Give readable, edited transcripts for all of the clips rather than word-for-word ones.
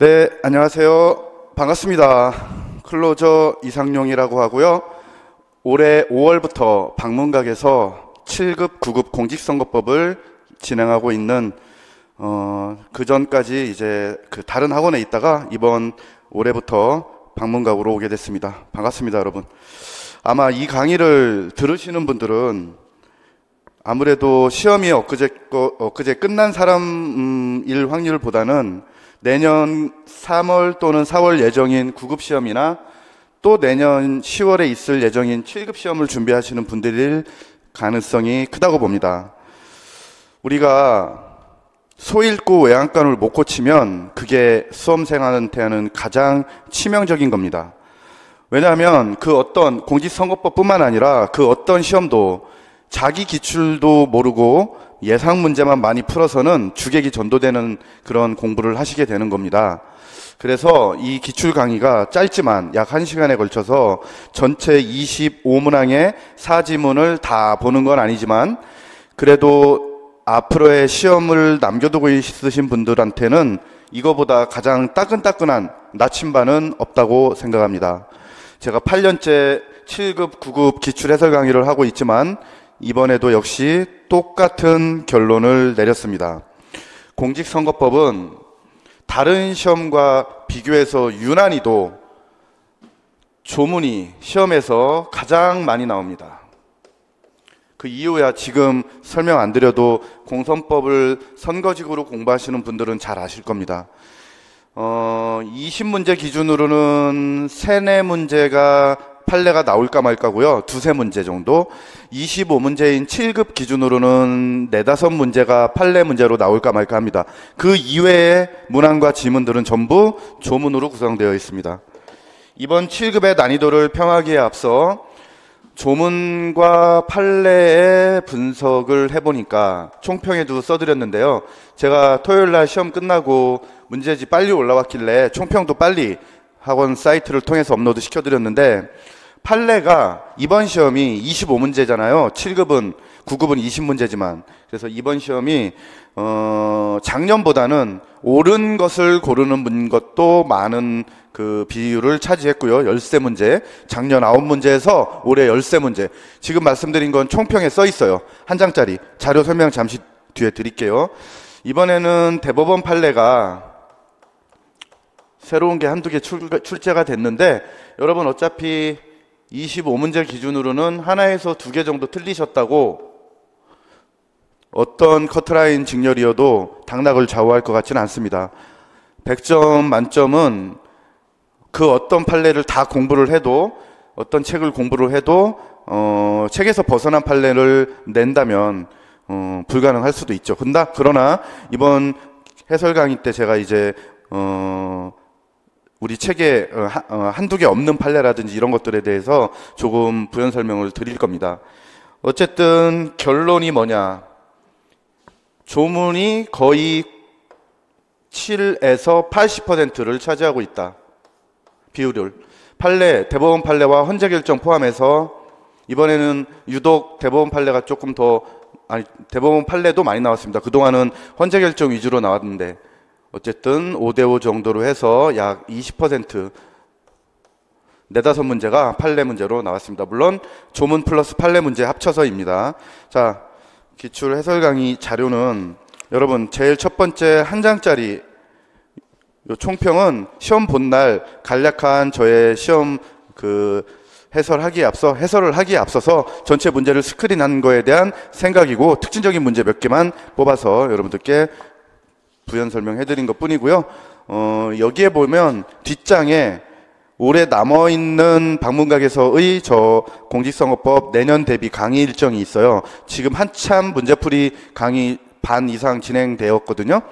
네, 안녕하세요. 반갑습니다. 클로저 이상용이라고 하고요. 올해 5월부터 방문각에서 7급, 9급 공직선거법을 진행하고 있는 그 전까지 이제 그 다른 학원에 있다가 이번 올해부터 방문각으로 오게 됐습니다. 반갑습니다, 여러분. 아마 이 강의를 들으시는 분들은 아무래도 시험이 엊그제 끝난 사람일 확률보다는 내년 3월 또는 4월 예정인 9급 시험이나 또 내년 10월에 있을 예정인 7급 시험을 준비하시는 분들일 가능성이 크다고 봅니다. 우리가 소 읽고 외양간을 못 고치면 그게 수험생한테는 가장 치명적인 겁니다. 왜냐하면 그 어떤 공직선거법뿐만 아니라 그 어떤 시험도 자기 기출도 모르고 예상 문제만 많이 풀어서는 주객이 전도되는 그런 공부를 하시게 되는 겁니다. 그래서 이 기출 강의가 짧지만 약 1시간에 걸쳐서 전체 25문항의 4지문을 다 보는 건 아니지만 그래도 앞으로의 시험을 남겨두고 있으신 분들한테는 이거보다 가장 따끈따끈한 나침반은 없다고 생각합니다. 제가 8년째 7급, 9급 기출 해설 강의를 하고 있지만 이번에도 역시 똑같은 결론을 내렸습니다. 공직선거법은 다른 시험과 비교해서 유난히도 조문이 시험에서 가장 많이 나옵니다. 그 이유야 지금 설명 안 드려도 공선법을 선거직으로 공부하시는 분들은 잘 아실 겁니다. 20문제 기준으로는 3, 4문제가 판례가 나올까 말까고요. 2, 3문제 정도. 25문제인 7급 기준으로는 4, 5문제가 판례 문제로 나올까 말까 합니다. 그 이외의 문항과 지문들은 전부 조문으로 구성되어 있습니다. 이번 7급의 난이도를 평하기에 앞서 조문과 판례의 분석을 해보니까 총평에도 써드렸는데요. 제가 토요일날 시험 끝나고 문제지 빨리 올라왔길래 총평도 빨리 학원 사이트를 통해서 업로드 시켜드렸는데 판례가 이번 시험이 25문제잖아요. 7급은 9급은 20문제지만 그래서 이번 시험이 작년보다는 옳은 것을 고르는 것도 많은 그 비율을 차지했고요. 13문제, 작년 9문제에서 올해 13문제. 지금 말씀드린 건 총평에 써 있어요. 한 장짜리. 자료 설명 잠시 뒤에 드릴게요. 이번에는 대법원 판례가 새로운 게 한두 개 출제가 됐는데 여러분 어차피 25문제 기준으로는 하나에서 2개 정도 틀리셨다고 어떤 커트라인 직렬이어도 당락을 좌우할 것 같지는 않습니다. 100점 만점은 그 어떤 판례를 다 공부를 해도 어떤 책을 공부를 해도 책에서 벗어난 판례를 낸다면 불가능할 수도 있죠. 그러나 이번 해설 강의 때 제가 이제 우리 책에 한두 개 없는 판례라든지 이런 것들에 대해서 조금 부연 설명을 드릴 겁니다. 어쨌든 결론이 뭐냐. 조문이 거의 7에서 80%를 차지하고 있다. 비율을. 판례, 대법원 판례와 헌재 결정 포함해서 이번에는 유독 대법원 판례가 조금 더, 대법원 판례도 많이 나왔습니다. 그동안은 헌재 결정 위주로 나왔는데 어쨌든 5대5 정도로 해서 약 20%, 4-5문제가 판례 문제로 나왔습니다. 물론 조문 플러스 판례 문제 합쳐서입니다. 자, 기출 해설 강의 자료는 여러분 제일 첫 번째 한 장짜리 요 총평은 시험 본 날 간략한 저의 시험 해설을 하기에 앞서서 전체 문제를 스크린한 거에 대한 생각이고 특징적인 문제 몇 개만 뽑아서 여러분들께 부연 설명해드린 것 뿐이고요. 여기에 보면 뒷장에 올해 남아있는 방문각에서의 저 공직선거법 내년 대비 강의 일정이 있어요. 지금 한참 문제풀이 강의 반 이상 진행되었거든요.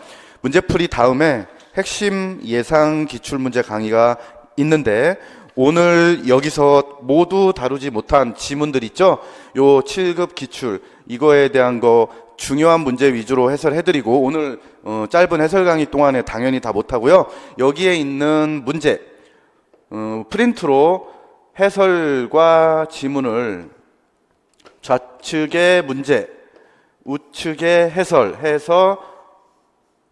문제풀이 다음에 핵심 예상 기출문제 강의가 있는데 오늘 여기서 모두 다루지 못한 지문들 있죠? 요 7급 기출 이거에 대한 거 중요한 문제 위주로 해설해드리고 오늘 짧은 해설 강의 동안에 당연히 다 못하고요. 여기에 있는 문제 프린트로 해설과 지문을 좌측의 문제 우측의 해설해서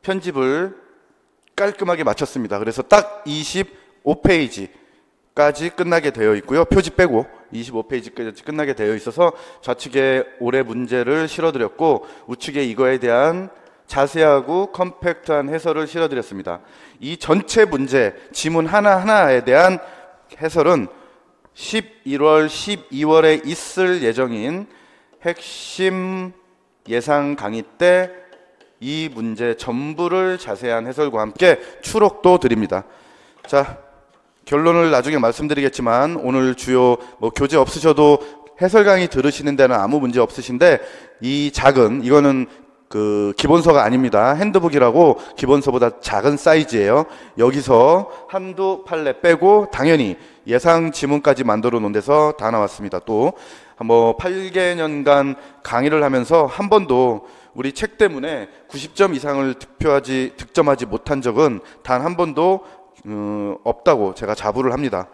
편집을 깔끔하게 맞췄습니다. 그래서 딱 25페이지까지 끝나게 되어 있고요. 표지 빼고 25페이지까지 끝나게 되어 있어서 좌측에 올해 문제를 실어드렸고 우측에 이거에 대한 자세하고 컴팩트한 해설을 실어드렸습니다. 이 전체 문제, 지문 하나하나에 대한 해설은 11월, 12월에 있을 예정인 핵심 예상 강의 때 이 문제 전부를 자세한 해설과 함께 추록도 드립니다. 자, 결론을 나중에 말씀드리겠지만 오늘 주요 교재 없으셔도 해설 강의 들으시는 데는 아무 문제 없으신데 이 작은 이거는 그 기본서가 아닙니다. 핸드북이라고 기본서보다 작은 사이즈예요. 여기서 한두 판례 빼고 당연히 예상 지문까지 만들어 놓은 데서 다 나왔습니다. 또 8개년간 강의를 하면서 한 번도 우리 책 때문에 90점 이상을 득점하지 못한 적은 단 한 번도 없다고 제가 자부를 합니다.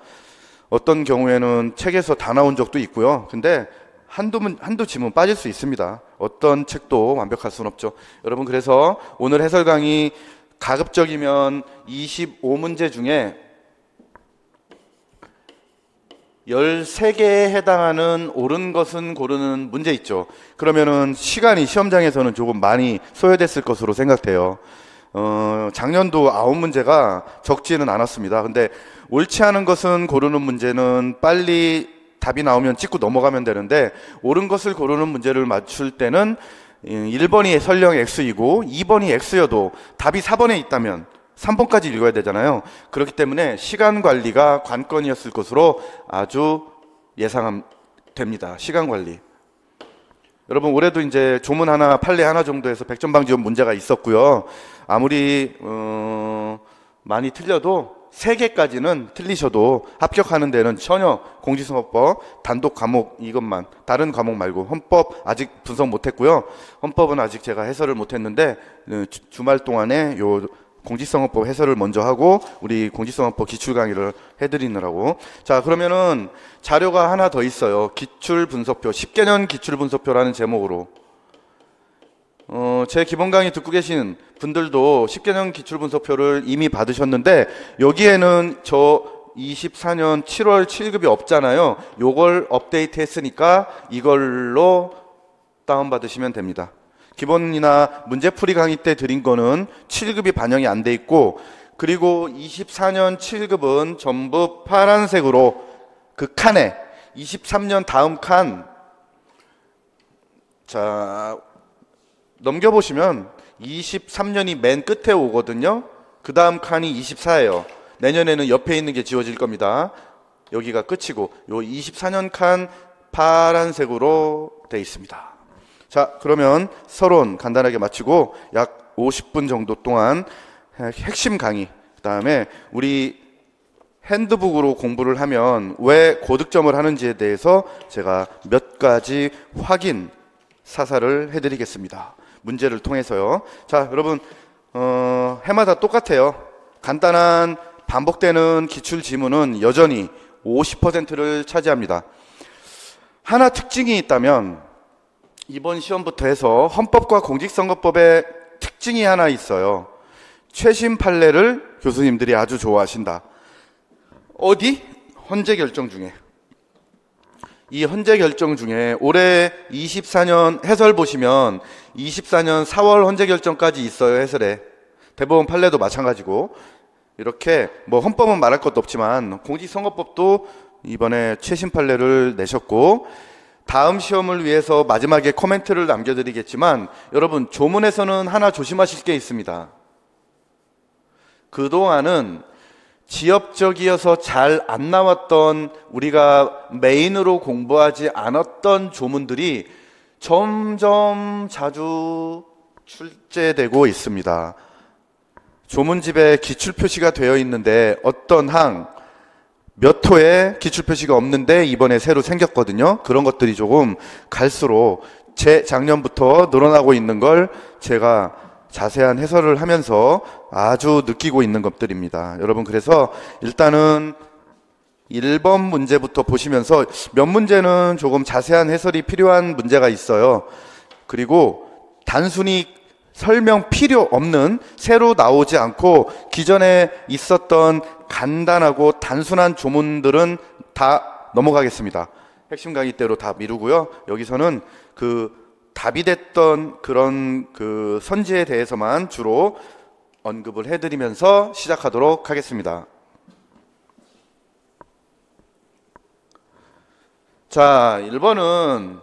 어떤 경우에는 책에서 다 나온 적도 있고요. 근데 한두 지문 빠질 수 있습니다. 어떤 책도 완벽할 수는 없죠. 여러분, 그래서 오늘 해설 강의 가급적이면 25문제 중에 13개에 해당하는 옳은 것은 고르는 문제 있죠. 그러면은 시간이 시험장에서는 조금 많이 소요됐을 것으로 생각돼요. 작년도 9문제가 적지는 않았습니다. 근데 옳지 않은 것은 고르는 문제는 빨리 답이 나오면 찍고 넘어가면 되는데 옳은 것을 고르는 문제를 맞출 때는 1번이 설령 X이고 2번이 X여도 답이 4번에 있다면 3번까지 읽어야 되잖아요. 그렇기 때문에 시간 관리가 관건이었을 것으로 아주 예상됩니다. 시간 관리. 여러분, 올해도 이제 조문 하나, 판례 하나 정도에서 100점 방지원 문제가 있었고요. 아무리 많이 틀려도 3개까지는 틀리셔도 합격하는 데는 전혀 공직선거법 단독 과목 이것만, 다른 과목 말고 헌법 아직 분석 못했고요. 헌법은 아직 제가 해설을 못했는데 주말 동안에 요 공직선거법 해설을 먼저 하고 우리 공직선거법 기출 강의를 해드리느라고. 자, 그러면은 자료가 하나 더 있어요. 기출분석표, 10개년 기출분석표라는 제목으로. 제 기본 강의 듣고 계신 분들도 10개년 기출분석표를 이미 받으셨는데 여기에는 저 24년 7월 7급이 없잖아요. 요걸 업데이트 했으니까 이걸로 다운받으시면 됩니다. 기본이나 문제풀이 강의 때 드린 거는 7급이 반영이 안 돼 있고, 그리고 24년 7급은 전부 파란색으로 그 칸에 23년 다음 칸, 자, 넘겨보시면 23년이 맨 끝에 오거든요. 그 다음 칸이 24예요. 내년에는 옆에 있는 게 지워질 겁니다. 여기가 끝이고 요 24년 칸 파란색으로 돼 있습니다. 자, 그러면 서론 간단하게 마치고 약 50분 정도 동안 핵심 강의, 그 다음에 우리 핸드북으로 공부를 하면 왜 고득점을 하는지에 대해서 제가 몇 가지 확인 사살을 해드리겠습니다. 문제를 통해서요. 자, 여러분, 해마다 똑같아요. 간단한 반복되는 기출 지문은 여전히 50%를 차지합니다. 하나 특징이 있다면 이번 시험부터 해서 헌법과 공직선거법의 특징이 하나 있어요. 최신 판례를 교수님들이 아주 좋아하신다. 어디? 헌재 결정 중에. 이 헌재 결정 중에 올해 24년 해설 보시면 24년 4월 헌재 결정까지 있어요. 해설에. 대법원 판례도 마찬가지고. 이렇게 헌법은 말할 것도 없지만 공직선거법도 이번에 최신 판례를 내셨고, 다음 시험을 위해서 마지막에 코멘트를 남겨드리겠지만 여러분, 조문에서는 하나 조심하실 게 있습니다. 그동안은 지엽적이어서 잘 안 나왔던, 우리가 메인으로 공부하지 않았던 조문들이 점점 자주 출제되고 있습니다. 조문집에 기출표시가 되어 있는데 어떤 몇 호에 기출표시가 없는데 이번에 새로 생겼거든요. 그런 것들이 조금 갈수록 작년부터 늘어나고 있는 걸 제가 자세한 해설을 하면서 아주 느끼고 있는 것들입니다. 여러분, 그래서 일단은 1번 문제부터 보시면서 몇 문제는 조금 자세한 해설이 필요한 문제가 있어요. 그리고 단순히 설명 필요 없는, 새로 나오지 않고 기존에 있었던 간단하고 단순한 조문들은 다 넘어가겠습니다. 핵심 강의 때로 다 미루고요. 여기서는 답이 됐던 그런 선지에 대해서만 주로 언급을 해드리면서 시작하도록 하겠습니다. 자, 1번은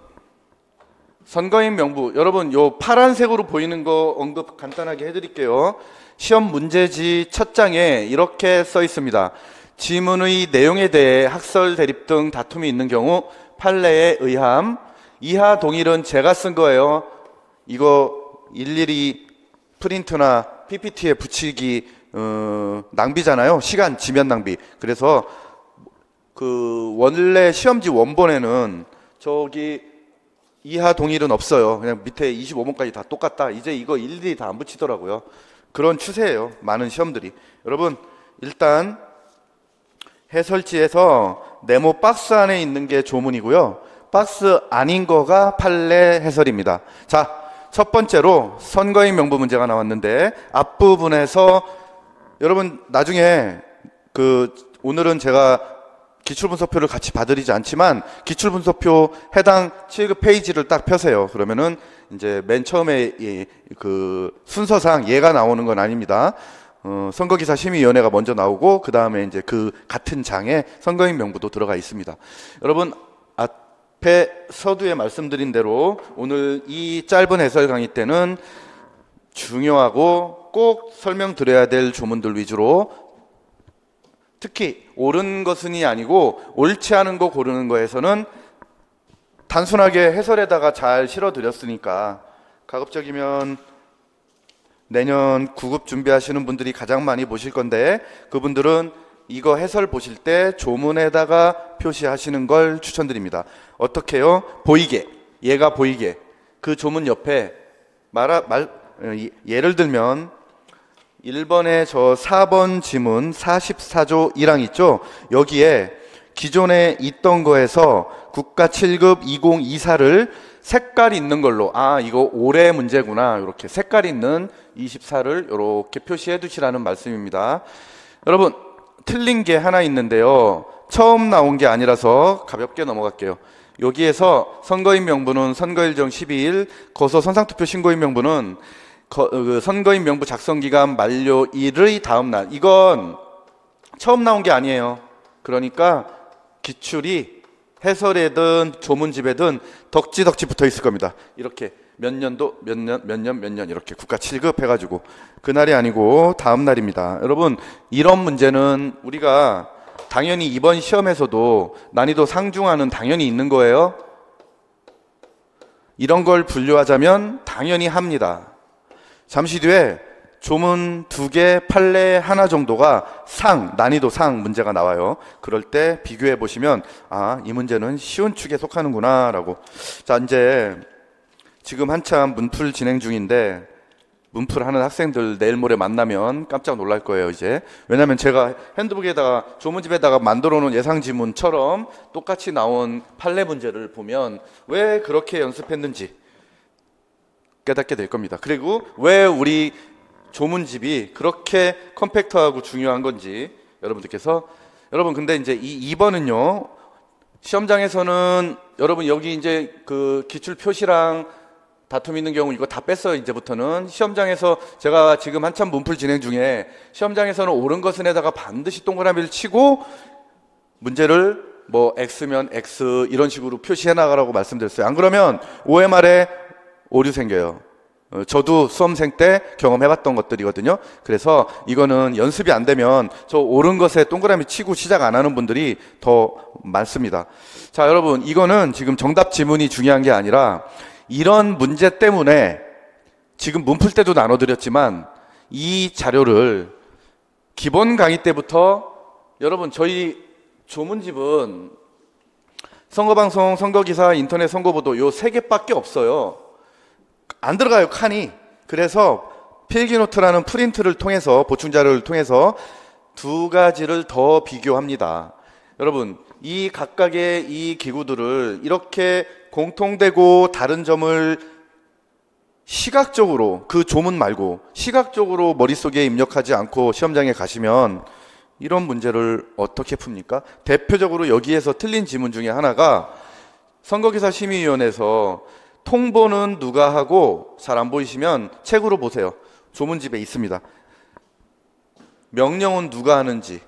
선거인 명부. 여러분, 요 파란색으로 보이는 거 언급 간단하게 해드릴게요. 시험 문제지 첫 장에 이렇게 써 있습니다. 지문의 내용에 대해 학설, 대립 등 다툼이 있는 경우 판례에 의함. 이하 동일은 제가 쓴 거예요. 이거 일일이 프린트나 PPT에 붙이기 낭비잖아요. 시간, 지면 낭비. 그래서 원래 시험지 원본에는 저기 이하 동일은 없어요. 그냥 밑에 25번까지 다 똑같다. 이제 이거 일일이 다 안 붙이더라고요. 그런 추세예요. 많은 시험들이. 여러분, 일단 해설지에서 네모 박스 안에 있는 게 조문이고요. 박스 아닌 거가 판례 해설입니다. 자, 첫 번째로 선거인 명부 문제가 나왔는데 앞부분에서 여러분 나중에 오늘은 제가 기출분석표를 같이 봐드리지 않지만 기출분석표 해당 7급 페이지를 딱 펴세요. 그러면은 이제 맨 처음에 순서상 얘가 나오는 건 아닙니다. 선거기사 심의위원회가 먼저 나오고 그 다음에 이제 같은 장에 선거인 명부도 들어가 있습니다. 여러분 앞에 서두에 말씀드린 대로 오늘 이 짧은 해설 강의 때는 중요하고 꼭 설명드려야 될 조문들 위주로, 특히 옳은 것은이 아니고 옳지 않은 거 고르는 거에서는 단순하게 해설에다가 잘 실어드렸으니까 가급적이면 내년 9급 준비하시는 분들이 가장 많이 보실 건데 그분들은 이거 해설 보실 때 조문에다가 표시하시는 걸 추천드립니다. 어떻게요? 보이게, 얘가 보이게. 그 조문 옆에 예를 들면 1번에 저 4번 지문 44조 1항 있죠? 여기에 기존에 있던 거에서 국가 7급 2024를 색깔 있는 걸로, 이거 올해 문제구나, 이렇게 색깔 있는 24를 이렇게 표시해 두시라는 말씀입니다. 여러분, 틀린 게 하나 있는데요. 처음 나온 게 아니라서 가볍게 넘어갈게요. 여기에서 선거인 명부는 선거일정 12일, 거소 선상투표 신고인 명부는 선거인 명부 작성기간 만료일의 다음 날. 이건 처음 나온 게 아니에요. 그러니까 기출이 해설에든 조문집에든 덕지덕지 붙어 있을 겁니다. 이렇게 몇 년도 몇 년 이렇게 국가 7급 해가지고 그날이 아니고 다음 날입니다. 여러분, 이런 문제는 우리가 당연히 이번 시험에서도 난이도 상중하는 당연히 있는 거예요. 이런 걸 분류하자면 당연히 합니다. 잠시 뒤에 조문 2개, 판례 하나 정도가 난이도 상 문제가 나와요. 그럴 때 비교해 보시면 이 문제는 쉬운 축에 속하는구나 라고. 자, 이제 지금 한참 문풀 진행 중인데 문풀 하는 학생들 내일 모레 만나면 깜짝 놀랄 거예요. 이제 왜냐하면 제가 핸드북에다가 조문집에다가 만들어 놓은 예상 지문처럼 똑같이 나온 판례 문제를 보면 왜 그렇게 연습했는지 깨닫게 될 겁니다. 그리고 왜 우리 조문집이 그렇게 컴팩트하고 중요한 건지 여러분들께서. 여러분, 근데 이제 이 2번은요 시험장에서는 여러분 여기 이제 기출 표시랑 다툼 있는 경우 이거 다 뺐어요. 이제부터는 시험장에서 제가 지금 한참 문풀 진행 중에 시험장에서는 옳은 것은에다가 반드시 동그라미를 치고 문제를 뭐 X면 X 이런 식으로 표시해 나가라고 말씀드렸어요. 안 그러면 OMR에 오류 생겨요. 저도 수험생 때 경험해봤던 것들이거든요. 그래서 이거는 연습이 안 되면 저 옳은 것에 동그라미 치고 시작 안 하는 분들이 더 많습니다. 자, 여러분, 이거는 지금 정답 지문이 중요한 게 아니라 이런 문제 때문에 지금 문풀 때도 나눠드렸지만 이 자료를 기본 강의 때부터 여러분 저희 조문집은 선거방송, 선거기사, 인터넷 선거보도 요 3개밖에 없어요. 안 들어가요, 칸이. 그래서 필기노트라는 프린트를 통해서 보충자료를 통해서 2가지를 더 비교합니다. 여러분, 이 각각의 이 기구들을 이렇게 공통되고 다른 점을 시각적으로 그 조문 말고 시각적으로 머릿속에 입력하지 않고 시험장에 가시면 이런 문제를 어떻게 풉니까? 대표적으로 여기에서 틀린 지문 중에 하나가 선거기사심의위원회에서 통보는 누가 하고, 잘 안 보이시면 책으로 보세요. 조문집에 있습니다. 명령은 누가 하는지.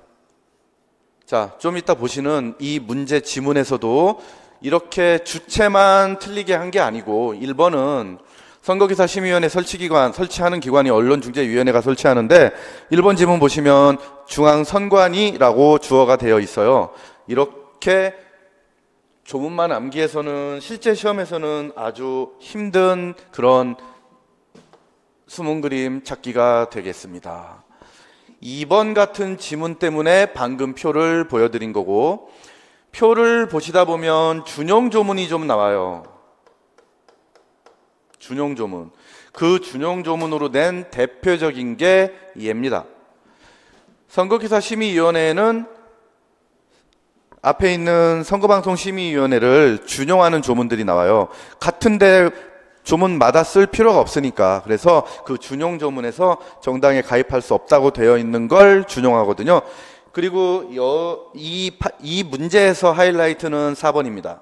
자, 좀 이따 보시는 이 문제 지문에서도 이렇게 주체만 틀리게 한 게 아니고 1번은 선거기사심의위원회 설치하는 기관이 언론중재위원회가 설치하는데 1번 지문 보시면 중앙선관위라고 주어가 되어 있어요. 이렇게 조문만 암기해서는 실제 시험에서는 아주 힘든 그런 숨은 그림 찾기가 되겠습니다. 2번 같은 지문 때문에 방금 표를 보여드린 거고, 표를 보시다 보면 준용 조문이 좀 나와요. 준용 조문. 그 준용 조문으로 낸 대표적인 게 얘입니다. 선거기사심의위원회는 앞에 있는 선거방송심의위원회를 준용하는 조문들이 나와요. 같은데 조문마다 쓸 필요가 없으니까. 그래서 그 준용 조문에서 정당에 가입할 수 없다고 되어 있는 걸 준용하거든요. 그리고 이 문제에서 하이라이트는 4번입니다.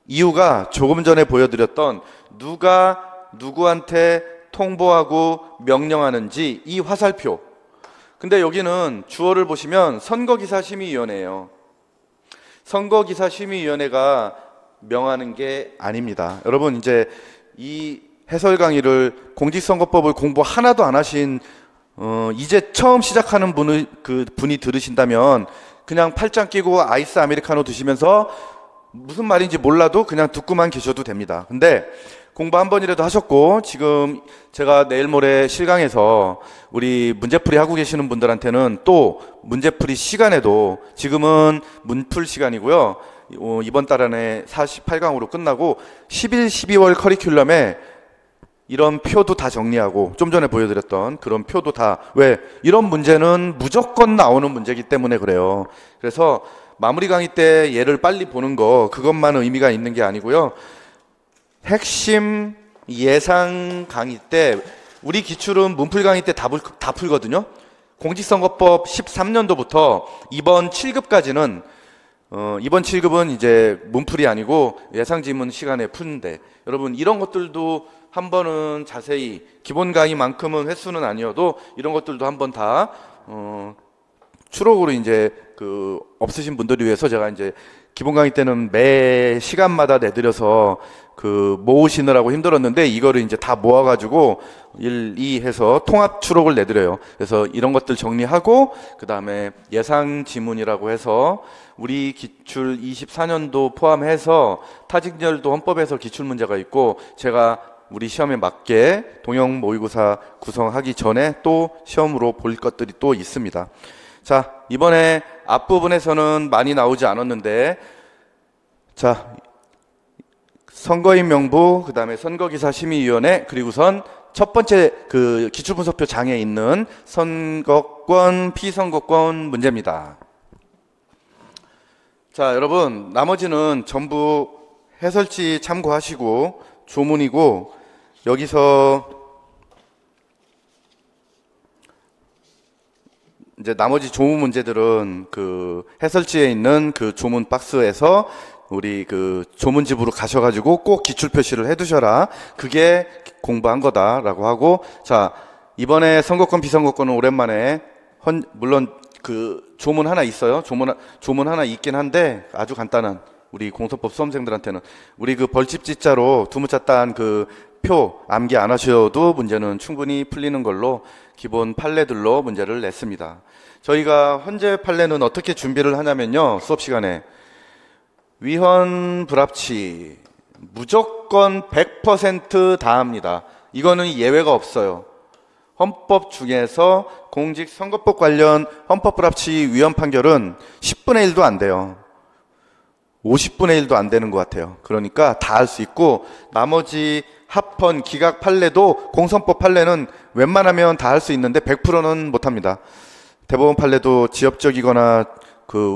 이유가 조금 전에 보여드렸던 누가 누구한테 통보하고 명령하는지 이 화살표. 근데 여기는 주어를 보시면 선거기사심의위원회예요. 선거기사심의위원회가 명하는 게 아닙니다. 여러분, 이제 이 해설 강의를 공직선거법을 공부 하나도 안 하신 이제 처음 시작하는 분이 들으신다면 그냥 팔짱 끼고 아이스 아메리카노 드시면서 무슨 말인지 몰라도 그냥 듣고만 계셔도 됩니다. 근데 공부 한 번이라도 하셨고, 지금 제가 내일 모레 실강에서 우리 문제풀이 하고 계시는 분들한테는 또 문제풀이 시간에도, 지금은 문풀 시간이고요, 이번 달 안에 48강으로 끝나고 11, 12월 커리큘럼에 이런 표도 다 정리하고, 좀 전에 보여드렸던 그런 표도 다, 왜? 이런 문제는 무조건 나오는 문제이기 때문에 그래요. 그래서 마무리 강의 때 얘를 빨리 보는 거, 그것만 의미가 있는 게 아니고요, 핵심 예상 강의 때, 우리 기출은 문풀 강의 때 다 풀거든요. 공직선거법 13년도부터 이번 7급까지는 이번 7급은 이제 문풀이 아니고 예상지문 시간에 푸는데, 여러분 이런 것들도 한 번은 자세히, 기본 강의만큼은 횟수는 아니어도 이런 것들도 한번 다 추록으로 이제 없으신 분들을 위해서 제가 이제 기본 강의 때는 매 시간마다 내드려서 모으시느라고 힘들었는데, 이거를 이제 다 모아가지고 1, 2 해서 통합 추록을 내드려요. 그래서 이런 것들 정리하고, 그 다음에 예상 지문이라고 해서 우리 기출 24년도 포함해서 타직렬도 헌법에서 기출 문제가 있고, 제가 우리 시험에 맞게 동형 모의고사 구성하기 전에 또 시험으로 볼 것들이 또 있습니다. 자, 이번에 앞부분에서는 많이 나오지 않았는데, 자, 선거인 명부, 그 다음에 선거기사심의위원회, 그리고선 첫 번째 기출분석표 장에 있는 선거권, 피선거권 문제입니다. 자, 여러분, 나머지는 전부 해설지 참고하시고 조문이고, 여기서 이제 나머지 조문 문제들은 해설지에 있는 조문 박스에서 우리 조문집으로 가셔가지고 꼭 기출 표시를 해두셔라. 그게 공부한 거다라고 하고, 자, 이번에 선거권, 비선거권은 오랜만에 물론 조문 하나 있어요. 조문 하나 있긴 한데 아주 간단한, 우리 공선법 수험생들한테는 우리 벌집지자로 두무자 딴 표 암기 안 하셔도 문제는 충분히 풀리는 걸로 기본 판례들로 문제를 냈습니다. 저희가 현재 판례는 어떻게 준비를 하냐면요, 수업 시간에 위헌 불합치 무조건 100% 다 합니다. 이거는 예외가 없어요. 헌법 중에서 공직선거법 관련 헌법 불합치 위헌 판결은 10분의 1도 안 돼요. 50분의 1도 안 되는 것 같아요. 그러니까 다 할 수 있고, 나머지 합헌, 기각 판례도 공선법 판례는 웬만하면 다 할 수 있는데 100%는 못합니다. 대법원 판례도 지엽적이거나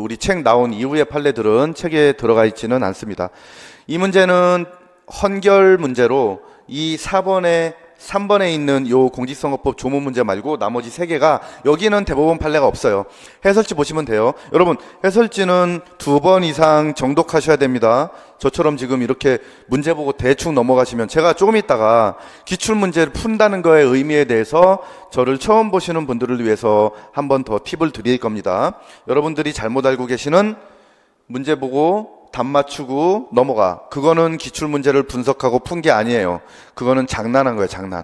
우리 책 나온 이후의 판례들은 책에 들어가 있지는 않습니다. 이 문제는 헌결 문제로 이 3번에 있는 요 공직선거법 조문 문제 말고 나머지 3개가 여기는 대법원 판례가 없어요. 해설지 보시면 돼요. 여러분, 해설지는 2번 이상 정독하셔야 됩니다. 저처럼 지금 이렇게 문제 보고 대충 넘어가시면 제가 조금 있다가 기출문제를 푼다는 거의 의미에 대해서 저를 처음 보시는 분들을 위해서 한 번 더 팁을 드릴 겁니다. 여러분들이 잘못 알고 계시는 문제 보고 답 맞추고 넘어가. 그거는 기출문제를 분석하고 푼 게 아니에요. 그거는 장난한 거예요, 장난.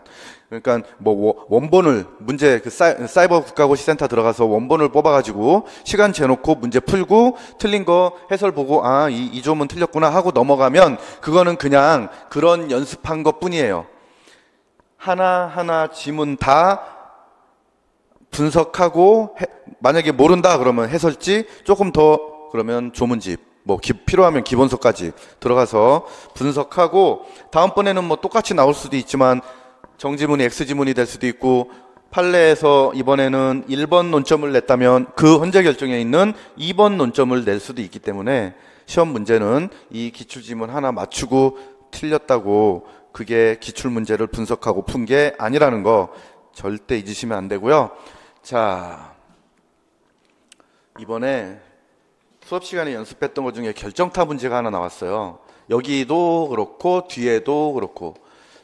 그러니까 뭐 원본을 문제 그 사이버 국가고시센터 들어가서 원본을 뽑아가지고 시간 재놓고 문제 풀고 틀린 거 해설 보고 이 조문 틀렸구나 하고 넘어가면 그거는 그냥 그런 연습한 것 뿐이에요. 하나하나 지문 다 분석하고 만약에 모른다 그러면 해설지, 조금 더 그러면 조문집, 필요하면 기본서까지 들어가서 분석하고 다음번에는 똑같이 나올 수도 있지만 정지문이 X지문이 될 수도 있고 판례에서 이번에는 1번 논점을 냈다면 그 헌재 결정에 있는 2번 논점을 낼 수도 있기 때문에 시험 문제는 이 기출지문 하나 맞추고 틀렸다고 그게 기출문제를 분석하고 푼 게 아니라는 거 절대 잊으시면 안 되고요. 자, 이번에 수업 시간에 연습했던 것 중에 결정타 문제가 하나 나왔어요. 여기도 그렇고 뒤에도 그렇고.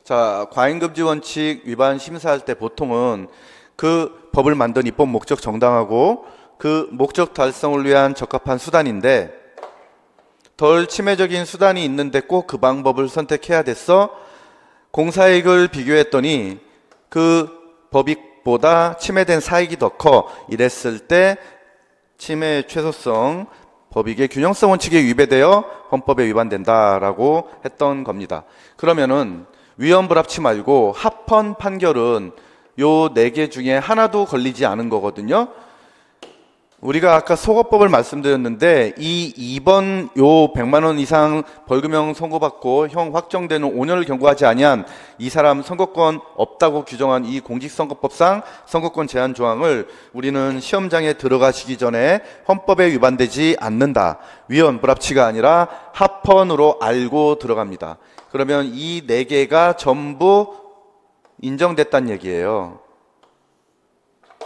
자, 과잉금지 원칙 위반 심사할 때 보통은 그 법을 만든 입법 목적 정당하고 그 목적 달성을 위한 적합한 수단인데 덜 침해적인 수단이 있는데 꼭 그 방법을 선택해야 됐어. 공사이익을 비교했더니 그 법익보다 침해된 사익이 더 커. 이랬을 때 침해의 최소성, 법익의 균형성 원칙에 위배되어 헌법에 위반된다라고 했던 겁니다. 그러면은 위헌불합치 말고 합헌 판결은 요 4개 중에 하나도 걸리지 않은 거거든요. 우리가 아까 소거법을 말씀드렸는데 이 2번 요 100만 원 이상 벌금형 선고받고 형 확정되는 5년을 경고하지 아니한 이 사람 선거권 없다고 규정한 이 공직선거법상 선거권 제한 조항을 우리는 시험장에 들어가시기 전에 헌법에 위반되지 않는다. 위헌불합치가 아니라 합헌으로 알고 들어갑니다. 그러면 이 4개가 전부 인정됐다는 얘기예요.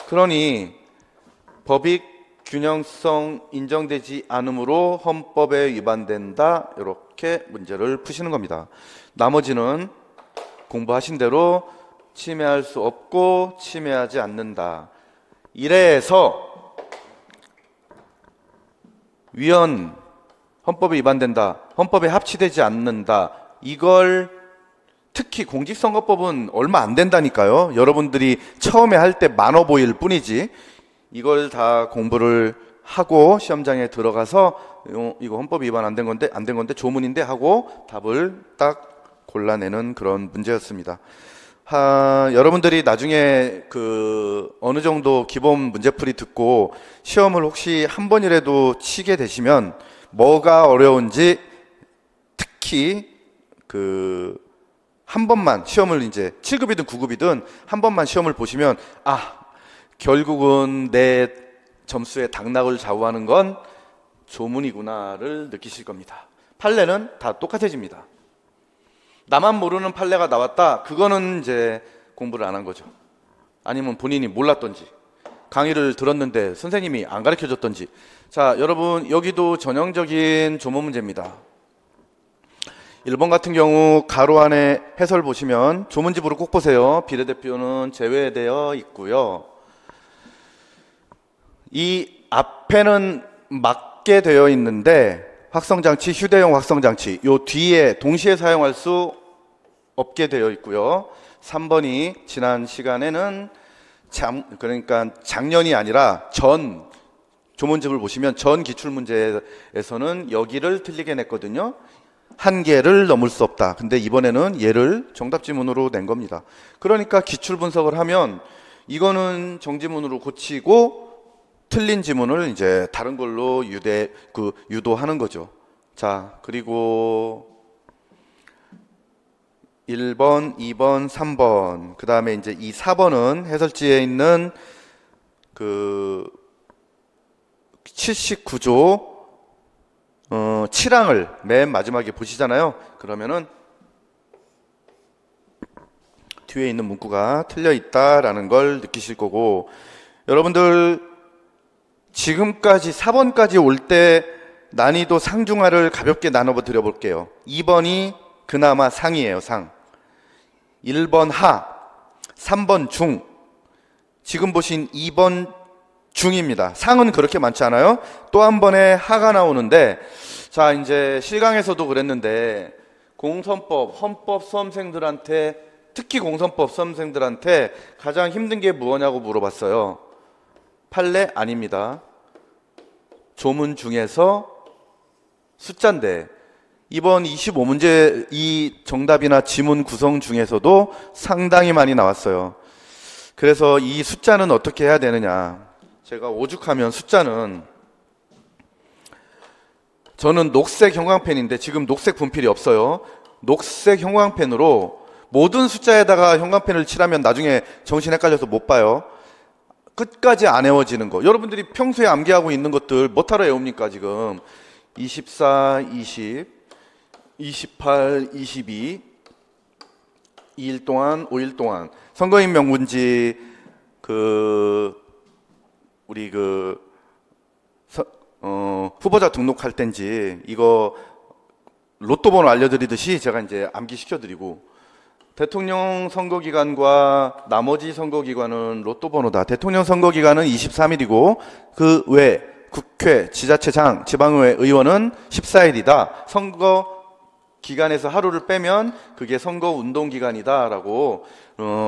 그러니 법익 균형성 인정되지 않으므로 헌법에 위반된다. 이렇게 문제를 푸시는 겁니다. 나머지는 공부하신 대로 침해할 수 없고 침해하지 않는다. 이래서 위헌 헌법에 위반된다. 헌법에 합치되지 않는다. 이걸 특히 공직선거법은 얼마 안 된다니까요. 여러분들이 처음에 할 때 많어 보일 뿐이지. 이걸 다 공부를 하고 시험장에 들어가서 이거 헌법 위반 안 된 건데 조문인데 하고 답을 딱 골라내는 그런 문제였습니다. 여러분들이 나중에 어느 정도 기본 문제풀이 듣고 시험을 혹시 한 번이라도 치게 되시면 뭐가 어려운지 특히 한 번만 시험을 이제 7급이든 9급이든 한 번만 시험을 보시면 결국은 내 점수의 당락을 좌우하는 건 조문이구나를 느끼실 겁니다. 판례는 다 똑같아집니다. 나만 모르는 판례가 나왔다. 그거는 이제 공부를 안 한 거죠. 아니면 본인이 몰랐던지 강의를 들었는데 선생님이 안 가르쳐줬던지. 자, 여러분 여기도 전형적인 조문 문제입니다. 1번 같은 경우 가로 안에 해설 보시면 조문집으로 꼭 보세요. 비례대표는 제외되어 있고요. 이 앞에는 맞게 되어 있는데 확성장치, 휴대용 확성장치 요 뒤에 동시에 사용할 수 없게 되어 있고요. 3번이 지난 시간에는 그러니까 작년이 아니라 전 조문집을 보시면 전 기출문제에서는 여기를 틀리게 냈거든요. 한 개를 넘을 수 없다. 근데 이번에는 얘를 정답지문으로 낸 겁니다. 그러니까 기출 분석을 하면 이거는 정지문으로 고치고 틀린 지문을 이제 다른 걸로 유도하는 거죠. 자, 그리고 1번, 2번, 3번. 그 다음에 이제 이 4번은 해설지에 있는 79조 7항을 맨 마지막에 보시잖아요. 그러면은 뒤에 있는 문구가 틀려 있다라는 걸 느끼실 거고, 여러분들 지금까지 4번까지 올 때 난이도 상중하를 가볍게 나눠 드려 볼게요. 2번이 그나마 상이에요. 상. 1번 하, 3번 중, 지금 보신 2번 중입니다. 상은 그렇게 많지 않아요. 또 한 번에 하가 나오는데, 자, 이제 실강에서도 그랬는데 공선법, 헌법 수험생들한테, 특히 공선법 수험생들한테 가장 힘든 게 뭐냐고 물어봤어요. 판례? 아닙니다. 조문 중에서 숫자인데, 이번 25문제 이 정답이나 지문 구성 중에서도 상당히 많이 나왔어요. 그래서 이 숫자는 어떻게 해야 되느냐. 제가 오죽하면 숫자는, 저는 녹색 형광펜인데 지금 녹색 분필이 없어요. 녹색 형광펜으로 모든 숫자에다가 형광펜을 칠하면 나중에 정신 헷갈려서 못 봐요. 끝까지 안 외워지는 거. 여러분들이 평소에 암기하고 있는 것들 뭐하러 외웁니까 지금. 24, 20, 28, 22, 2일 동안, 5일 동안. 선거인 명분지, 우리 후보자 등록할 땐지, 이거 로또 번호 알려드리듯이 제가 이제 암기시켜드리고, 대통령 선거기간과 나머지 선거기간은 로또 번호다. 대통령 선거기간은 23일이고, 그 외 국회, 지자체장, 지방의회 의원은 14일이다. 선거 기간에서 하루를 빼면 그게 선거 운동 기간이다라고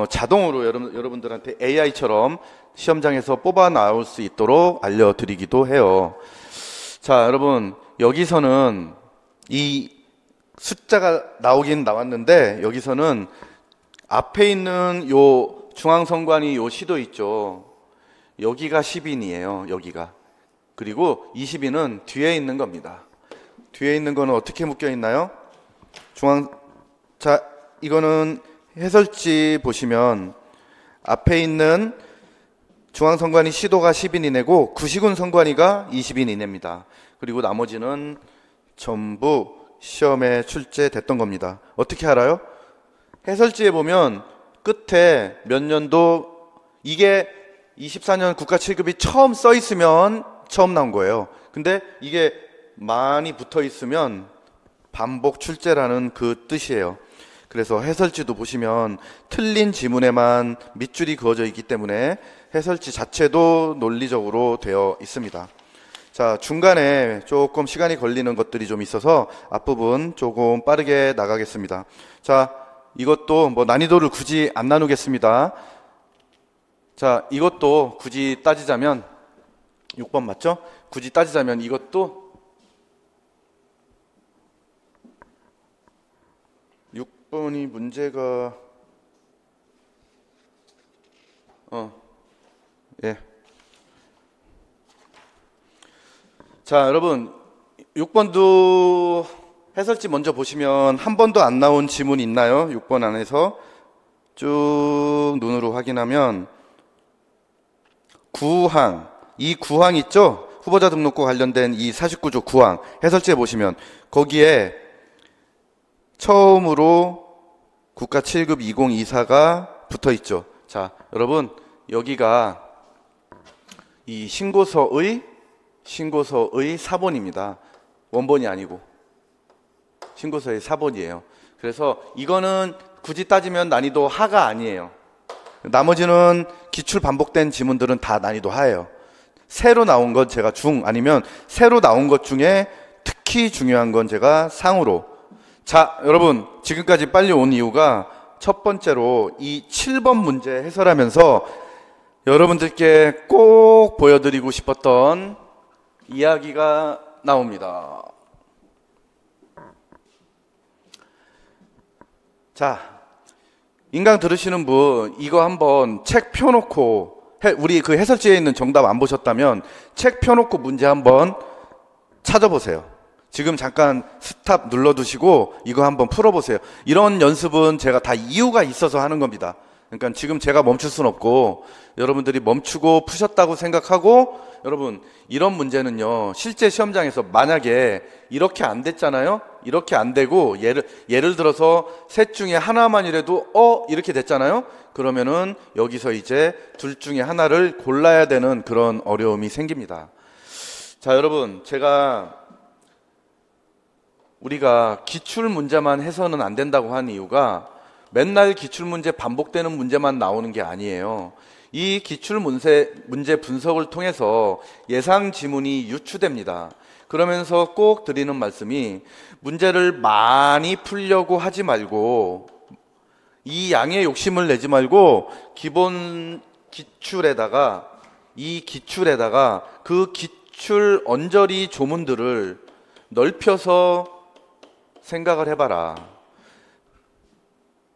자동으로 여러분들한테 AI처럼 시험장에서 뽑아 나올 수 있도록 알려드리기도 해요. 자, 여러분, 여기서는 이 숫자가 나오긴 나왔는데, 여기서는 앞에 있는 요 중앙선관위 요 시도 있죠. 여기가 10인이에요. 여기가. 그리고 20인은 뒤에 있는 겁니다. 뒤에 있는 거는 어떻게 묶여 있나요? 자, 이거는 해설지 보시면 앞에 있는 중앙선관위 시도가 10인 이내고 구시군 선관위가 20인 이내입니다. 그리고 나머지는 전부 시험에 출제됐던 겁니다. 어떻게 알아요? 해설지에 보면 끝에 몇 년도, 이게 24년 국가 7급이 처음 써 있으면 처음 나온 거예요. 근데 이게 많이 붙어 있으면 반복 출제라는 그 뜻이에요. 그래서 해설지도 보시면 틀린 지문에만 밑줄이 그어져 있기 때문에 해설지 자체도 논리적으로 되어 있습니다. 자, 중간에 조금 시간이 걸리는 것들이 좀 있어서 앞부분 조금 빠르게 나가겠습니다. 자, 이것도 뭐 난이도를 굳이 안 나누겠습니다. 자, 이것도 굳이 따지자면 6번 맞죠? 굳이 따지자면 이것도 6번이 문제가 예. 자, 여러분 6번도 해설지 먼저 보시면 한 번도 안 나온 지문 있나요? 6번 안에서 쭉 눈으로 확인하면 구항, 이 구항 있죠? 후보자 등록과 관련된 이 49조 구항 해설지에 보시면 거기에 처음으로 국가 7급 2024가 붙어 있죠. 자, 여러분 여기가 이 신고서의 사본입니다. 원본이 아니고 신고서의 사본이에요. 그래서 이거는 굳이 따지면 난이도 하가 아니에요. 나머지는 기출 반복된 지문들은 다 난이도 하예요. 새로 나온 건 제가 중, 아니면 새로 나온 것 중에 특히 중요한 건 제가 상으로. 자, 여러분 지금까지 빨리 온 이유가 첫 번째로 이 7번 문제 해설하면서 여러분들께 꼭 보여드리고 싶었던 이야기가 나옵니다. 자, 인강 들으시는 분 이거 한번 책 펴놓고, 우리 그 해설지에 있는 정답 안 보셨다면 책 펴놓고 문제 한번 찾아보세요. 지금 잠깐 스탑 눌러두시고 이거 한번 풀어보세요. 이런 연습은 제가 다 이유가 있어서 하는 겁니다. 그러니까 지금 제가 멈출 수는 없고 여러분들이 멈추고 푸셨다고 생각하고 여러분, 이런 문제는요, 실제 시험장에서 만약에 이렇게 안 됐잖아요? 이렇게 안 되고, 예를 들어서 셋 중에 하나만이라도, 이렇게 됐잖아요? 그러면은 여기서 이제 둘 중에 하나를 골라야 되는 그런 어려움이 생깁니다. 자, 여러분, 우리가 기출 문제만 해서는 안 된다고 한 이유가 맨날 기출 문제 반복되는 문제만 나오는 게 아니에요. 이 기출 문제 분석을 통해서 예상 지문이 유추됩니다. 그러면서 꼭 드리는 말씀이 문제를 많이 풀려고 하지 말고 이 양의 욕심을 내지 말고 기본 기출에다가 그 기출 언저리 조문들을 넓혀서 생각을 해봐라.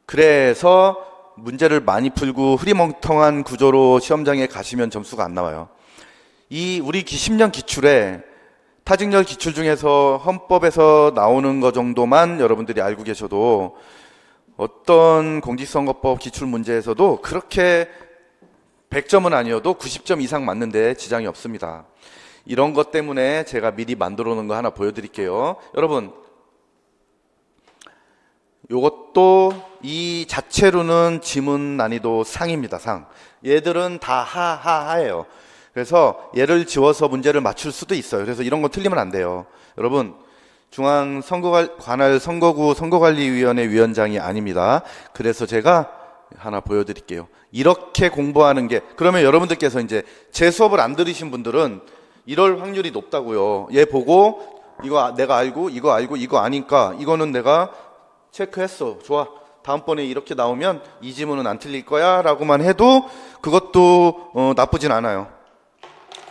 그래서 문제를 많이 풀고 흐리멍텅한 구조로 시험장에 가시면 점수가 안 나와요. 우리 10년 기출에 타직열 기출 중에서 헌법에서 나오는 거 정도만 여러분들이 알고 계셔도 어떤 공직선거법 기출 문제에서도 그렇게 100점은 아니어도 90점 이상 맞는데 지장이 없습니다. 이런 것 때문에 제가 미리 만들어 놓은 거 하나 보여드릴게요. 여러분, 요것도 이 자체로는 지문 난이도 상입니다. 상. 얘들은 다 하하하예요. 그래서 얘를 지워서 문제를 맞출 수도 있어요. 그래서 이런 거 틀리면 안 돼요. 여러분, 중앙선거관할 선거구 선거관리위원회 위원장이 아닙니다. 그래서 제가 하나 보여드릴게요. 이렇게 공부하는 게, 그러면 여러분들께서 이제 제 수업을 안 들으신 분들은 이럴 확률이 높다고요. 얘 보고 이거 내가 알고 이거 알고 이거 아니까 이거는 내가 체크했어. 좋아. 다음번에 이렇게 나오면 이 지문은 안 틀릴 거야 라고만 해도 그것도 나쁘진 않아요.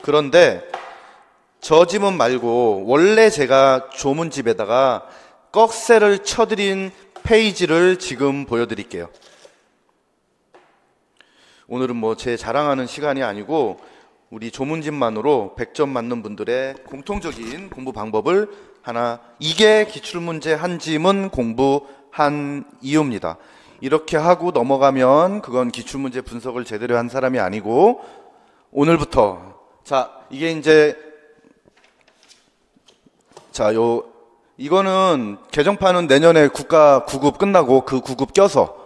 그런데 저 지문 말고 원래 제가 조문집에다가 꺽쇠를 쳐드린 페이지를 지금 보여드릴게요. 오늘은 뭐 제 자랑하는 시간이 아니고 우리 조문집만으로 100점 맞는 분들의 공통적인 공부 방법을 하나, 이게 기출문제 한 지문 공부한 이유입니다. 이렇게 하고 넘어가면 그건 기출문제 분석을 제대로 한 사람이 아니고, 오늘부터 이게 이제 이거는 개정판은 내년에 국가 9급 끝나고 그 9급 껴서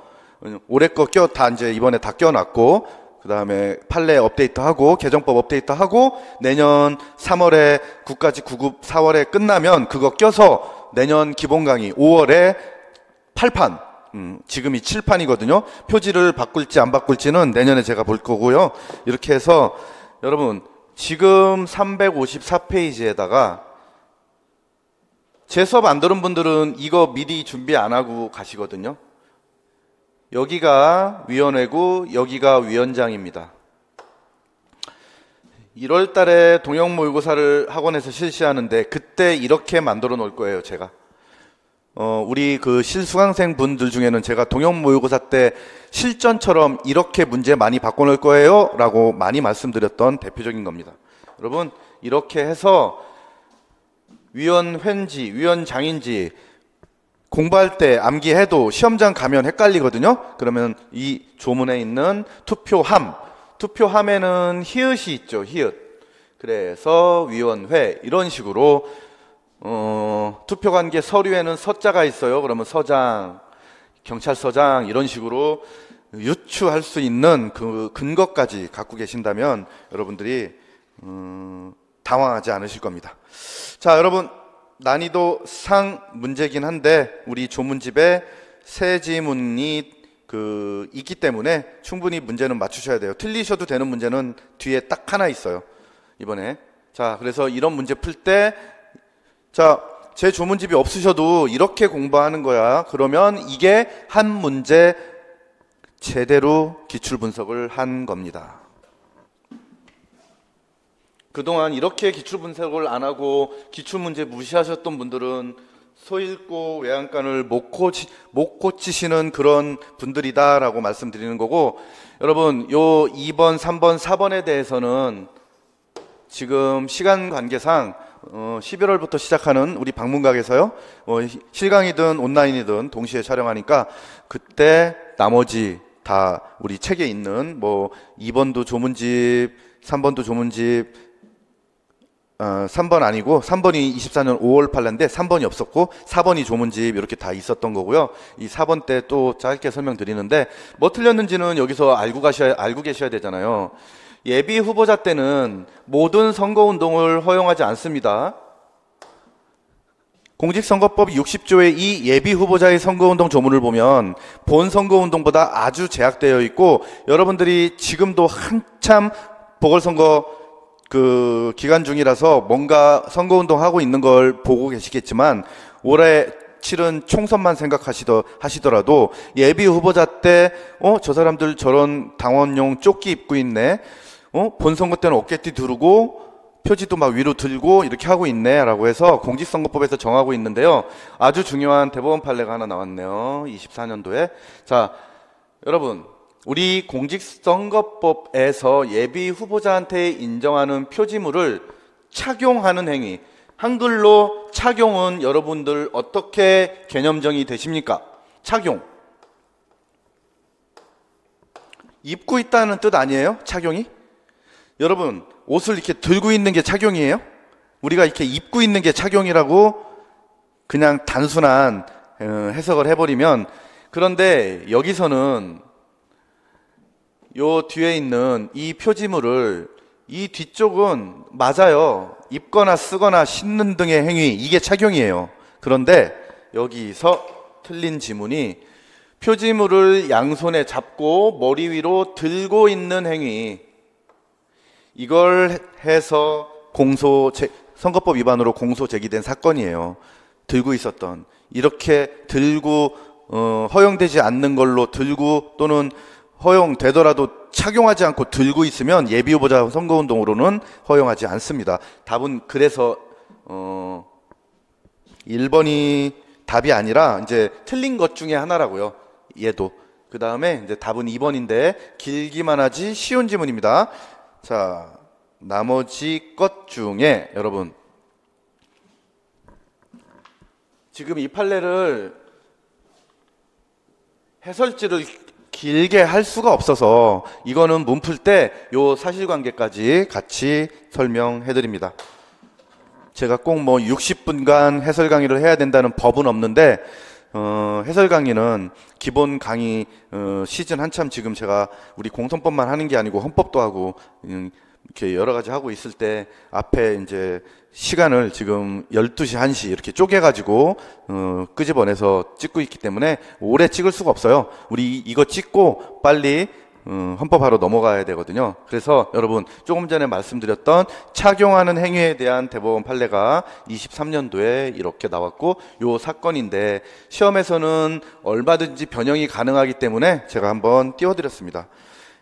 올해 거 다 이제 이번에 다 껴놨고, 그 다음에 판례 업데이트하고 개정법 업데이트하고 내년 3월에 국가직 9급 4월에 끝나면 그거 껴서 내년 기본 강의 5월에 8판, 지금이 7판이거든요. 표지를 바꿀지 안 바꿀지는 내년에 제가 볼 거고요. 이렇게 해서 여러분, 지금 354페이지에다가 제 수업 안 들은 분들은 이거 미리 준비 안 하고 가시거든요. 여기가 위원회고 여기가 위원장입니다. 1월 달에 동형 모의고사를 학원에서 실시하는데 그때 이렇게 만들어 놓을 거예요, 제가. 우리 그 실수강생 분들 중에는 제가 동형 모의고사 때 실전처럼 이렇게 문제 많이 바꿔 놓을 거예요 라고 많이 말씀드렸던 대표적인 겁니다. 여러분, 이렇게 해서 위원회인지 위원장인지 공부할 때 암기해도 시험장 가면 헷갈리거든요. 그러면 이 조문에 있는 투표함에는 히읗이 있죠. 히읗. 그래서 위원회 이런 식으로 투표관계 서류에는 서자가 있어요. 그러면 서장, 경찰서장 이런 식으로 유추할 수 있는 그 근거까지 갖고 계신다면 여러분들이 당황하지 않으실 겁니다. 자, 여러분, 난이도 상 문제긴 한데 우리 조문집에 세 지문이 있기 때문에 충분히 문제는 맞추셔야 돼요. 틀리셔도 되는 문제는 뒤에 딱 하나 있어요, 이번에. 자, 그래서 이런 문제 풀 때 제 조문집이 없으셔도 이렇게 공부하는 거야. 그러면 이게 한 문제 제대로 기출 분석을 한 겁니다. 그동안 이렇게 기출 분석을 안 하고 기출 문제 무시하셨던 분들은 소읽고 외양간을 못 고치시는 그런 분들이다라고 말씀드리는 거고, 여러분, 요 2번, 3번, 4번에 대해서는 지금 시간 관계상 11월부터 시작하는 우리 방문각에서요, 실강이든 온라인이든 동시에 촬영하니까 그때 나머지 다 우리 책에 있는 2번도 조문집, 3번도 조문집, 3번 아니고 3번이 24년 5월 판례인데 3번이 없었고 4번이 조문집 이렇게 다 있었던 거고요. 이 4번 때 또 짧게 설명드리는데 뭐 틀렸는지는 여기서 알고 계셔야 되잖아요. 예비 후보자 때는 모든 선거운동을 허용하지 않습니다. 공직선거법 60조의 이 예비 후보자의 선거운동 조문을 보면 본 선거운동보다 아주 제약되어 있고, 여러분들이 지금도 한참 보궐선거 기간 중이라서 뭔가 선거운동 하고 있는 걸 보고 계시겠지만, 올해 치른 총선만 하시더라도 예비 후보자 때 저 사람들 저런 당원용 조끼 입고 있네, 본선거 때는 어깨띠 두르고 표지도 막 위로 들고 이렇게 하고 있네 라고 해서 공직선거법에서 정하고 있는데요. 아주 중요한 대법원 판례가 하나 나왔네요. 24년도에. 자, 여러분, 우리 공직선거법에서 예비 후보자한테 인정하는 표지물을 착용하는 행위, 한글로 착용은 여러분들 어떻게 개념정의 되십니까? 착용. 입고 있다는 뜻 아니에요? 착용이? 여러분, 옷을 이렇게 들고 있는 게 착용이에요? 우리가 이렇게 입고 있는 게 착용이라고 그냥 단순한 해석을 해버리면, 그런데 여기서는 요 뒤에 있는 이 표지물을, 이 뒤쪽은 맞아요. 입거나 쓰거나 신는 등의 행위, 이게 착용이에요. 그런데 여기서 틀린 지문이 표지물을 양손에 잡고 머리 위로 들고 있는 행위, 이걸 해서 선거법 위반으로 공소 제기된 사건이에요. 들고 있었던, 이렇게 들고 허용되지 않는 걸로 들고, 또는 허용되더라도 착용하지 않고 들고 있으면 예비후보자 선거운동으로는 허용하지 않습니다. 답은 그래서 1번이 답이 아니라 이제 틀린 것 중에 하나라고요. 얘도. 그 다음에 이제 답은 2번인데 길기만 하지 쉬운 지문입니다. 자, 나머지 것 중에 여러분, 지금 이 판례를 해설지를 길게 할 수가 없어서 이거는 문 풀 때 요 사실관계까지 같이 설명해 드립니다. 제가 꼭 뭐 60분간 해설 강의를 해야 된다는 법은 없는데, 해설 강의는 기본 강의 시즌 한참, 지금 제가 우리 공선법만 하는 게 아니고 헌법도 하고 이렇게 여러 가지 하고 있을 때 앞에 이제 시간을 지금 12시, 1시 이렇게 쪼개가지고 끄집어내서 찍고 있기 때문에 오래 찍을 수가 없어요. 우리 이거 찍고 빨리 헌법하러 넘어가야 되거든요. 그래서 여러분, 조금 전에 말씀드렸던 착용하는 행위에 대한 대법원 판례가 23년도에 이렇게 나왔고, 요 사건인데 시험에서는 얼마든지 변형이 가능하기 때문에 제가 한번 띄워드렸습니다.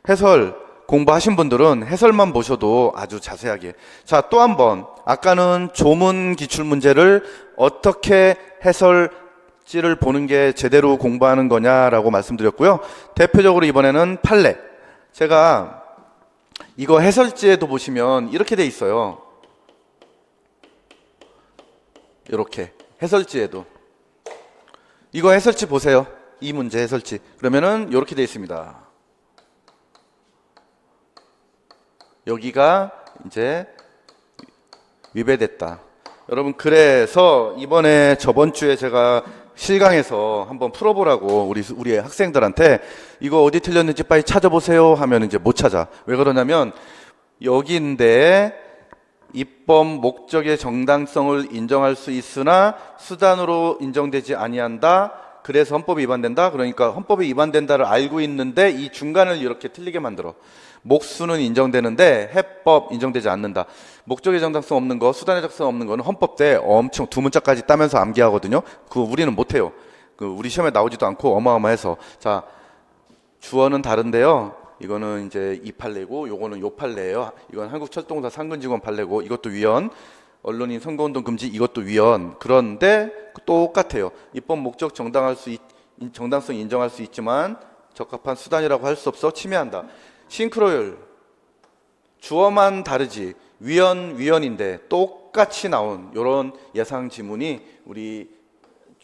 해설 공부하신 분들은 해설만 보셔도 아주 자세하게. 자, 또 한번, 아까는 조문 기출문제를 어떻게 해설지를 보는 게 제대로 공부하는 거냐라고 말씀드렸고요. 대표적으로 이번에는 판례. 제가 이거 해설지에도 보시면 이렇게 돼 있어요. 이렇게 해설지에도. 이거 해설지 보세요. 이 문제 해설지. 그러면은 이렇게 돼 있습니다. 여기가 이제 위배됐다. 여러분, 그래서 이번에 저번 주에 제가 실강에서 한번 풀어보라고 우리 학생들한테 이거 어디 틀렸는지 빨리 찾아보세요 하면 이제 못 찾아. 왜 그러냐면 여기인데 입법 목적의 정당성을 인정할 수 있으나 수단으로 인정되지 아니한다. 그래서 헌법이 위반된다. 그러니까 헌법이 위반된다를 알고 있는데 이 중간을 이렇게 틀리게 만들어. 목수는 인정되는데 해법 인정되지 않는다. 목적의 정당성 없는 거, 수단의 적성 없는 거는 헌법 때 엄청 두 문자까지 따면서 암기하거든요. 그거 우리는 못해요. 우리 시험에 나오지도 않고 어마어마해서. 자, 주어는 다른데요. 이거는 이제 이 판례고, 요거는 요 판례예요. 이건 한국철도공사 상근직원 판례고, 이것도 위헌. 언론인 선거운동 금지, 이것도 위헌. 그런데 똑같아요. 입법 목적 정당성 인정할 수 있지만 적합한 수단이라고 할 수 없어. 침해한다. 싱크로율, 주어만 다르지 위헌인데 똑같이 나온 이런 예상 지문이 우리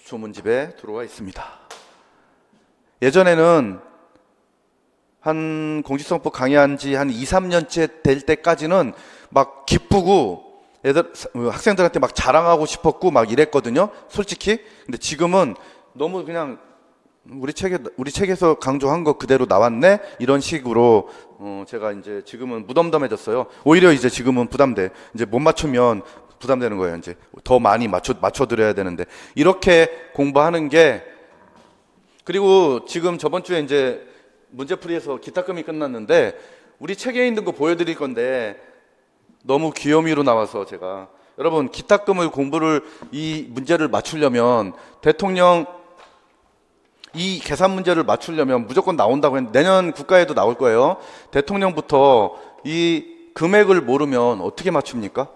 조문집에 들어와 있습니다. 예전에는 한 공직선거법 강의한 지 한 2, 3년째 될 때까지는 막 기쁘고 학생들한테 막 자랑하고 싶었고 막 이랬거든요. 솔직히. 근데 지금은 너무 그냥 우리 책에서 강조한 거 그대로 나왔네 이런 식으로 제가 이제 지금은 무덤덤해졌어요. 오히려 이제 지금은 부담돼. 이제 못 맞추면 부담되는 거예요. 이제 더 많이 맞춰드려야 되는데 이렇게 공부하는 게. 그리고 지금 저번 주에 이제 문제풀이에서 기타금이 끝났는데 우리 책에 있는 거 보여드릴 건데 너무 귀요미로 나와서 제가 여러분 기타금을 이 문제를 맞추려면 대통령 이 계산 문제를 맞추려면 무조건 나온다고 했는데 내년 국가에도 나올 거예요. 대통령부터 이 금액을 모르면 어떻게 맞춥니까?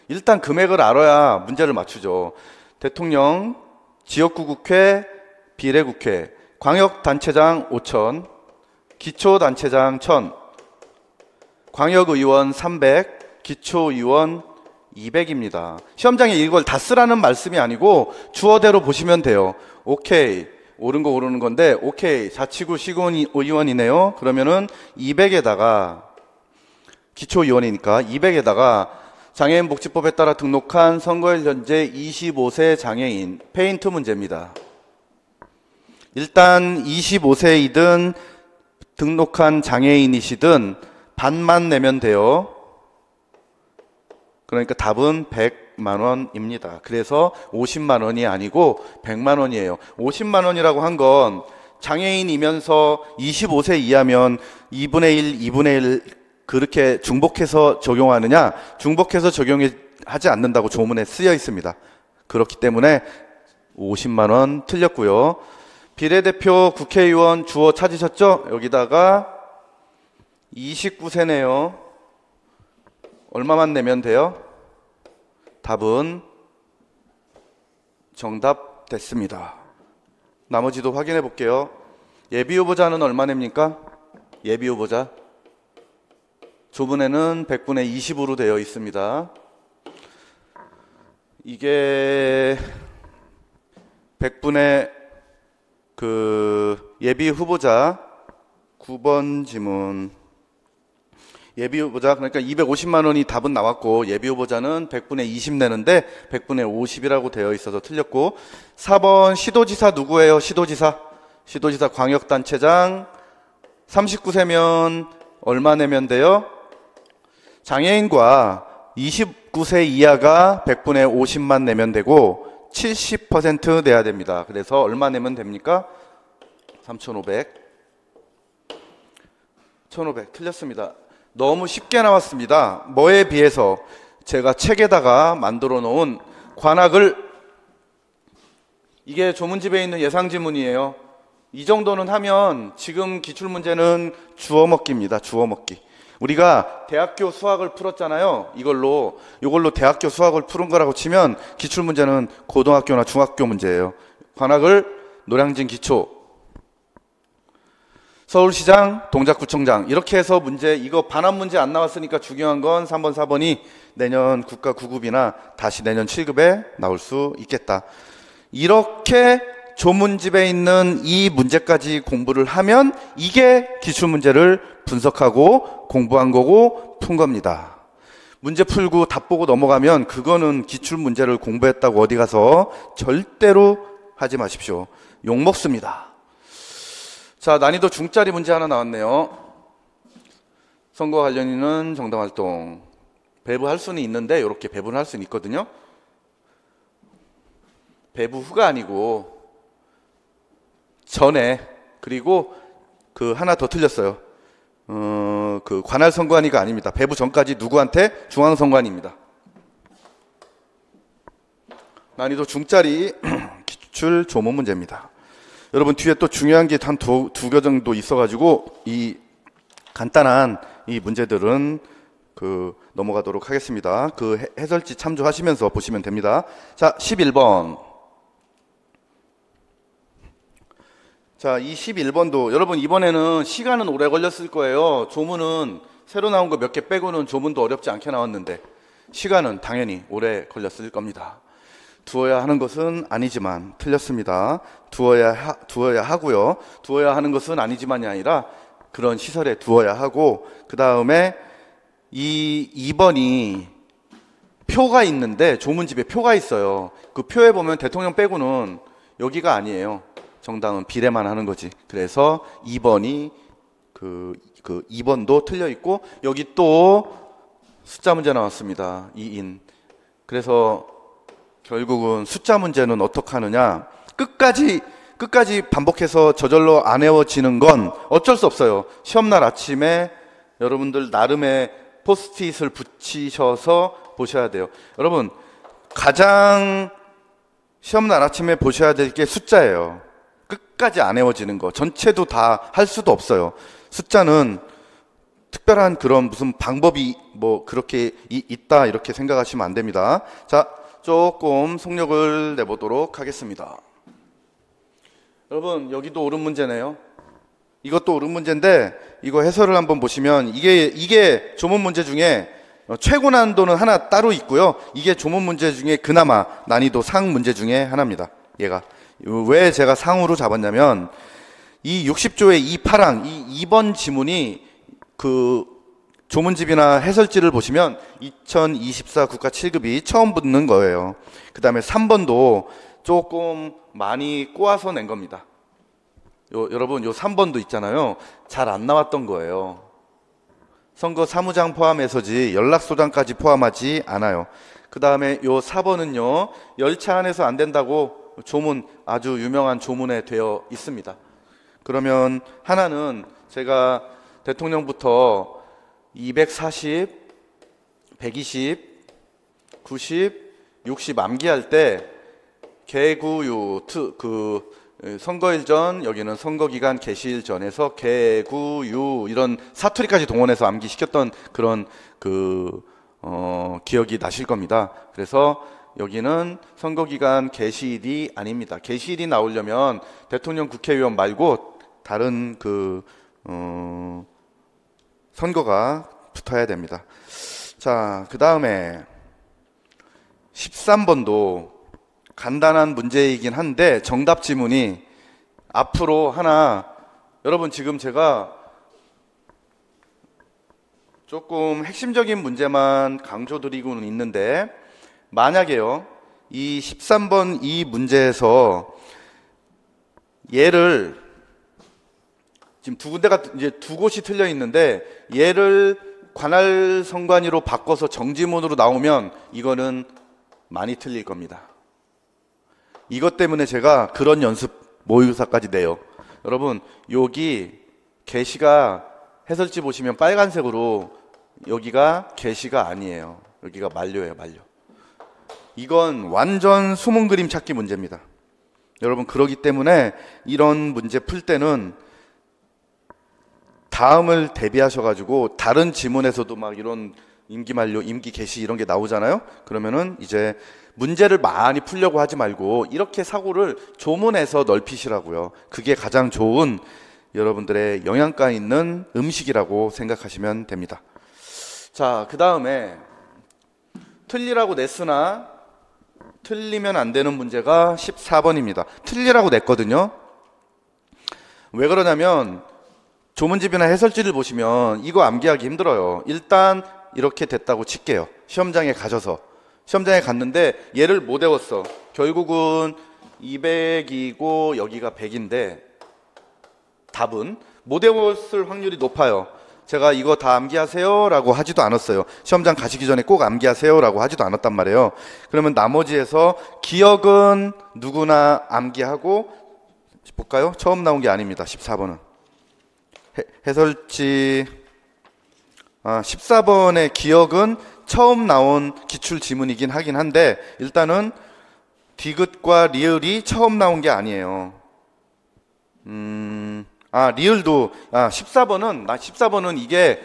일단 금액을 알아야 문제를 맞추죠. 대통령, 지역구 국회, 비례국회, 광역단체장 5천, 기초단체장 1,000, 광역의원 300, 기초의원 200입니다. 시험장에 이걸 다 쓰라는 말씀이 아니고 주어대로 보시면 돼요. 오케이. 옳은 거 고르는 건데 오케이. 자치구 시군의원이네요. 그러면은 200에다가 기초의원이니까 200에다가 장애인복지법에 따라 등록한 선거일 현재 25세 장애인 페인트 문제입니다. 일단 25세이든 등록한 장애인이시든 반만 내면 돼요. 그러니까 답은 100만 원입니다. 그래서 50만 원이 아니고 100만 원이에요. 50만 원이라고 한 건 장애인이면서 25세 이하면 2분의 1, 2분의 1 그렇게 중복해서 적용하느냐? 중복해서 적용하지 않는다고 조문에 쓰여 있습니다. 그렇기 때문에 50만 원 틀렸고요. 비례대표 국회의원 주어 찾으셨죠? 여기다가 29세네요. 얼마만 내면 돼요? 답은 정답 됐습니다. 나머지도 확인해 볼게요. 예비후보자는 얼마 냅니까? 예비후보자 조문에는 100분의 20으로 되어 있습니다. 이게 100분의 예비후보자 9번 지문 예비후보자 그러니까 250만 원이 답은 나왔고 예비후보자는 100분의 20 내는데 100분의 50이라고 되어 있어서 틀렸고 4번 시도지사 누구예요? 시도지사 광역단체장 39세면 얼마 내면 돼요? 장애인과 29세 이하가 100분의 50만 내면 되고 70% 내야 됩니다. 그래서 얼마 내면 됩니까? 3,500 1,500 틀렸습니다. 너무 쉽게 나왔습니다. 뭐에 비해서 제가 책에다가 만들어 놓은 관악을 이게 조문집에 있는 예상지문이에요. 이 정도는 하면 지금 기출문제는 주워먹기입니다. 주워먹기. 우리가 대학교 수학을 풀었잖아요. 이걸로 대학교 수학을 푸는 거라고 치면 기출문제는 고등학교나 중학교 문제예요. 관악을 노량진 기초 서울시장, 동작구청장 이렇게 해서 문제 이거 반환 문제 안 나왔으니까 중요한 건 3번, 4번이 내년 국가 9급이나 다시 내년 7급에 나올 수 있겠다. 이렇게 조문집에 있는 이 문제까지 공부를 하면 이게 기출문제를 분석하고 공부한 거고 푼 겁니다. 문제 풀고 답 보고 넘어가면 그거는 기출문제를 공부했다고 어디 가서 절대로 하지 마십시오. 욕먹습니다. 자, 난이도 중짜리 문제 하나 나왔네요. 선거 관련인은 정당활동. 배부할 수는 있는데 이렇게 배부는 할 수는 있거든요. 배부 후가 아니고 전에 그리고 하나 더 틀렸어요. 관할 선관위가 아닙니다. 배부 전까지 누구한테? 중앙선관위입니다. 난이도 중짜리 기출 조문 문제입니다. 여러분 뒤에 또 중요한 게 한 두 개 정도 있어가지고 이 간단한 이 문제들은 넘어가도록 하겠습니다. 해설지 참조하시면서 보시면 됩니다. 자, 11번. 자, 이 11번도 여러분 이번에는 시간은 오래 걸렸을 거예요. 조문은 새로 나온 거 몇 개 빼고는 조문도 어렵지 않게 나왔는데 시간은 당연히 오래 걸렸을 겁니다. 두어야 하는 것은 아니지만 틀렸습니다. 두어야 하고요. 두어야 하는 것은 아니지만이 아니라 그런 시설에 두어야 하고 그 다음에 이 2번이 표가 있는데 조문집에 표가 있어요. 그 표에 보면 대통령 빼고는 여기가 아니에요. 정당은 비례만 하는 거지. 그래서 2번이 그 2번도 틀려 있고, 여기 또 숫자 문제 나왔습니다. 2인. 그래서 결국은 숫자 문제는 어떻게 하느냐? 끝까지 반복해서 저절로 안 외워지는 건 어쩔 수 없어요. 시험날 아침에 여러분들 나름의 포스트잇을 붙이셔서 보셔야 돼요. 여러분, 가장 시험날 아침에 보셔야 될 게 숫자예요. 끝까지 안 외워지는 거. 전체도 다 할 수도 없어요. 숫자는 특별한 그런 무슨 방법이 뭐 그렇게 있다 이렇게 생각하시면 안 됩니다. 자, 조금 속력을 내보도록 하겠습니다. 여러분, 여기도 옳은 문제네요. 이것도 옳은 문제인데 이거 해설을 한번 보시면 이게 조문 문제 중에 최고 난이도는 하나 따로 있고요. 이게 조문 문제 중에 그나마 난이도 상 문제 중에 하나입니다. 얘가 왜 제가 상으로 잡았냐면, 이 60조의 이 파랑, 이 2번 지문이 그 조문집이나 해설지를 보시면 2024 국가 7급이 처음 붙는 거예요. 그 다음에 3번도 조금 많이 꼬아서 낸 겁니다. 여러분, 요 3번도 있잖아요. 잘 안 나왔던 거예요. 선거 사무장 포함해서지 연락소장까지 포함하지 않아요. 그 다음에 요 4번은요, 열차 안에서 안 된다고 조문, 아주 유명한 조문에 되어 있습니다. 그러면 하나는 제가 대통령부터 240, 120, 90, 60 암기할 때 개구유 선거일 전, 여기는 선거기간 개시일 전에서 개구유 이런 사투리까지 동원해서 암기시켰던 그런 기억이 나실 겁니다. 그래서 여기는 선거기간 개시일이 아닙니다. 개시일이 나오려면 대통령, 국회의원 말고 다른 선거가 붙어야 됩니다. 자, 그 다음에 13번도 간단한 문제이긴 한데 정답 지문이 앞으로 하나, 여러분 지금 제가 조금 핵심적인 문제만 강조드리고는 있는데, 만약에요, 이 13번 이 문제에서 얘를 지금 두 군데가 이제 두 곳이 틀려 있는데 얘를 관할 선관위로 바꿔서 정지문으로 나오면 이거는 많이 틀릴 겁니다. 이것 때문에 제가 그런 연습 모의고사까지 내요. 여러분, 여기 게시가 해설지 보시면 빨간색으로, 여기가 게시가 아니에요. 여기가 만료예요, 만료. 이건 완전 숨은 그림 찾기 문제입니다. 여러분, 그러기 때문에 이런 문제 풀 때는 다음을 대비하셔가지고 다른 지문에서도 막 이런 임기 만료, 임기 개시 이런 게 나오잖아요. 그러면은 이제 문제를 많이 풀려고 하지 말고 이렇게 사고를 조문에서 넓히시라고요. 그게 가장 좋은 여러분들의 영양가 있는 음식이라고 생각하시면 됩니다. 자, 그 다음에 틀리라고 냈으나 틀리면 안 되는 문제가 14번입니다. 틀리라고 냈거든요. 왜 그러냐면 조문집이나 해설지를 보시면 이거 암기하기 힘들어요. 일단 이렇게 됐다고 칠게요. 시험장에 가셔서. 시험장에 갔는데 얘를 못 외웠어. 결국은 200이고 여기가 100인데 답은 못 외웠을 확률이 높아요. 제가 이거 다 암기하세요 라고 하지도 않았어요. 시험장 가시기 전에 꼭 암기하세요 라고 하지도 않았단 말이에요. 그러면 나머지에서 기억은 누구나 암기하고, 볼까요? 처음 나온 게 아닙니다. 14번은 해설지 14번의 기억은 처음 나온 기출지문이긴 하긴 한데, 일단은 디귿과 리을이 처음 나온 게 아니에요. 리을도 14번은 이게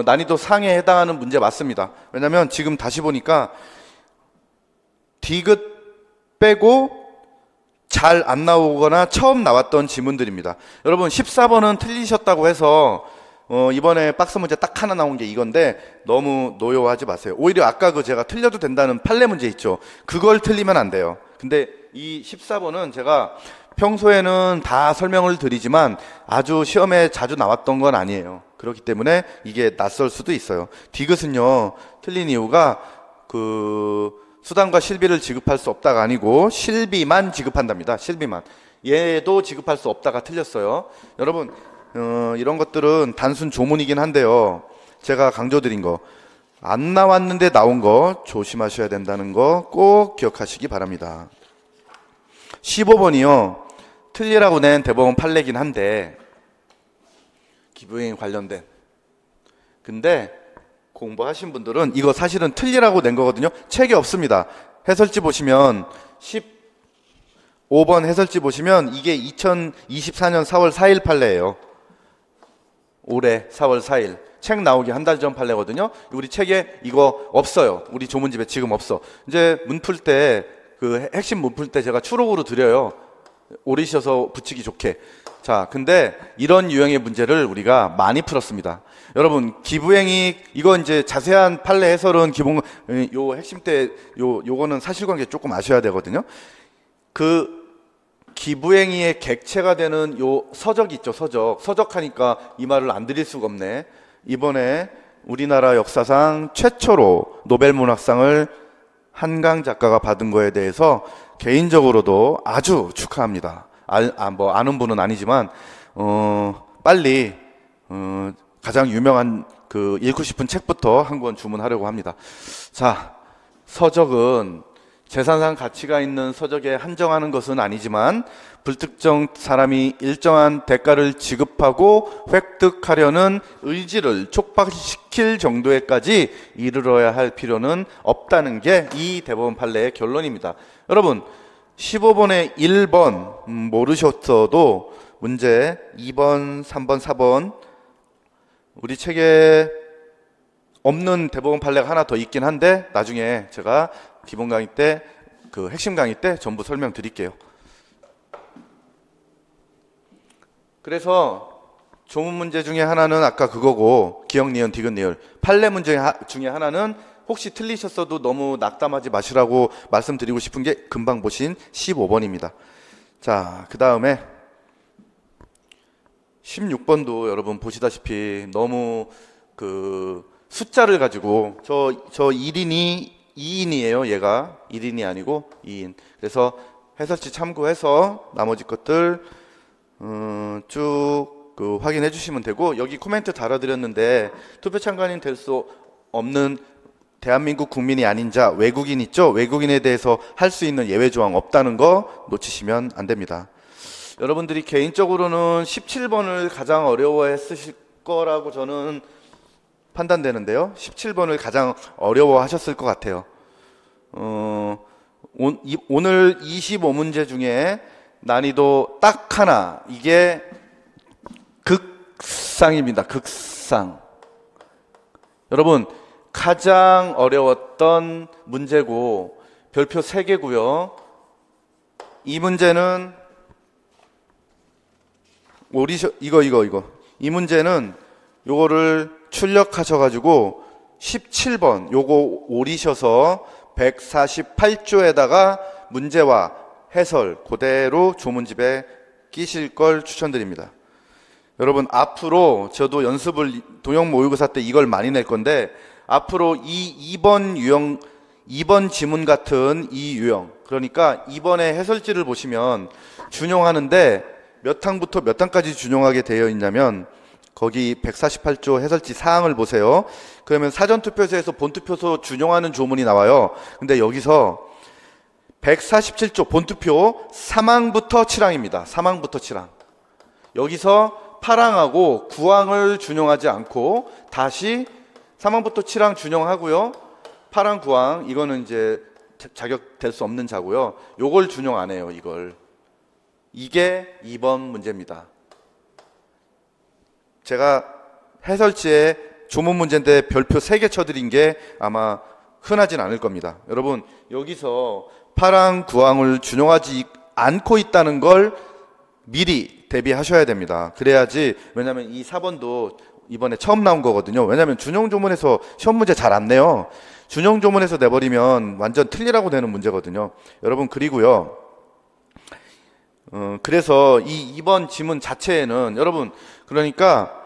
난이도 상에 해당하는 문제 맞습니다. 왜냐면 지금 다시 보니까 디귿 빼고 잘 안 나오거나 처음 나왔던 지문들입니다. 여러분, 14번은 틀리셨다고 해서 이번에 박스 문제 딱 하나 나온 게 이건데 너무 노여워하지 마세요. 오히려 아까 제가 틀려도 된다는 판례 문제 있죠. 그걸 틀리면 안 돼요. 근데 이 14번은 제가 평소에는 다 설명을 드리지만 아주 시험에 자주 나왔던 건 아니에요. 그렇기 때문에 이게 낯설 수도 있어요. 디귿은요, 틀린 이유가 그 수당과 실비를 지급할 수 없다가 아니고 실비만 지급한답니다. 실비만. 얘도 지급할 수 없다가 틀렸어요. 여러분 이런 것들은 단순 조문이긴 한데요. 제가 강조드린 거 안 나왔는데 나온 거 조심하셔야 된다는 거 꼭 기억하시기 바랍니다. 15번이요. 틀리라고 낸 대법원 판례긴 한데 기부행위 관련된. 근데 공부하신 분들은 이거 사실은 틀리라고 낸 거거든요. 책에 없습니다. 해설지 보시면 15번 해설지 보시면 이게 2024년 4월 4일 판례예요. 올해 4월 4일. 책 나오기 한 달 전 판례거든요. 우리 책에 이거 없어요. 우리 조문집에 지금 없어. 이제 문 풀 때 그 핵심 문 풀 때 제가 추록으로 드려요. 오리셔서 붙이기 좋게. 자, 근데 이런 유형의 문제를 우리가 많이 풀었습니다. 여러분, 기부행위, 이거 이제 자세한 판례 해설은 기본, 요 핵심 때, 요거는 사실관계 조금 아셔야 되거든요. 그 기부행위의 객체가 되는 요 서적 있죠, 서적. 서적하니까 이 말을 안 드릴 수가 없네. 이번에 우리나라 역사상 최초로 노벨문학상을 한강 작가가 받은 거에 대해서 개인적으로도 아주 축하합니다. 아는 분은 아니지만, 빨리, 가장 유명한 그 읽고 싶은 책부터 한 권 주문하려고 합니다. 자, 서적은 재산상 가치가 있는 서적에 한정하는 것은 아니지만 불특정 사람이 일정한 대가를 지급하고 획득하려는 의지를 촉발시킬 정도에까지 이르러야 할 필요는 없다는 게 이 대법원 판례의 결론입니다. 여러분, 15번에 1번 모르셨어도 문제 2번, 3번, 4번 우리 책에 없는 대법원 판례가 하나 더 있긴 한데 나중에 제가 기본 강의 때 그 핵심 강의 때 전부 설명드릴게요. 그래서 조문 문제 중에 하나는 아까 그거고 기역, 니은, 디귿, 리을. 판례 문제 중에 하나는 혹시 틀리셨어도 너무 낙담하지 마시라고 말씀드리고 싶은 게 금방 보신 15번입니다. 자, 그 다음에 16번도 여러분 보시다시피 너무 그 숫자를 가지고 저 1인이 2인이에요. 얘가 1인이 아니고 2인. 그래서 해설지 참고해서 나머지 것들 쭉 그 확인해 주시면 되고 여기 코멘트 달아드렸는데 투표 참관인 될 수 없는 대한민국 국민이 아닌 자 외국인 있죠? 외국인에 대해서 할 수 있는 예외 조항 없다는 거 놓치시면 안 됩니다. 여러분들이 개인적으로는 17번을 가장 어려워했으실 거라고 저는 판단되는데요. 17번을 가장 어려워하셨을 것 같아요. 오늘 25문제 중에 난이도 딱 하나, 이게 극상입니다. 극상. 여러분, 가장 어려웠던 문제고 별표 3개고요. 이 문제는 이거. 이 문제는 요거를 출력하셔가지고 17번 요거 오리셔서 148조에다가 문제와 해설 그대로 조문집에 끼실 걸 추천드립니다. 여러분, 앞으로 저도 연습을 도형 모의고사 때 이걸 많이 낼 건데 앞으로 이 2번 지문 같은 이 유형, 그러니까 2번의 해설지를 보시면 준용하는데 몇 항부터 몇 항까지 준용하게 되어 있냐면 거기 148조 해설지 사항을 보세요. 그러면 사전투표소에서 본투표소 준용하는 조문이 나와요. 근데 여기서 147조 본투표 3항부터 7항입니다. 3항부터 7항. 여기서 8항하고 9항을 준용하지 않고 다시 3항부터 7항 준용하고요. 8항, 9항 이거는 이제 자격될 수 없는 자고요. 요걸 준용 안 해요. 이게 2번 문제입니다. 제가 해설지에 조문 문제인데 별표 3개 쳐드린 게 아마 흔하진 않을 겁니다. 여러분, 여기서 8항, 9항을 준용하지 않고 있다는 걸 미리 대비하셔야 됩니다. 그래야지, 왜냐면 이 4번도 이번에 처음 나온 거거든요. 왜냐면 준용 조문에서 시험 문제 잘 안 내요. 준용 조문에서 내버리면 완전 틀리라고 되는 문제거든요. 여러분, 그리고요. 그래서 이 2번 지문 자체에는 여러분, 그러니까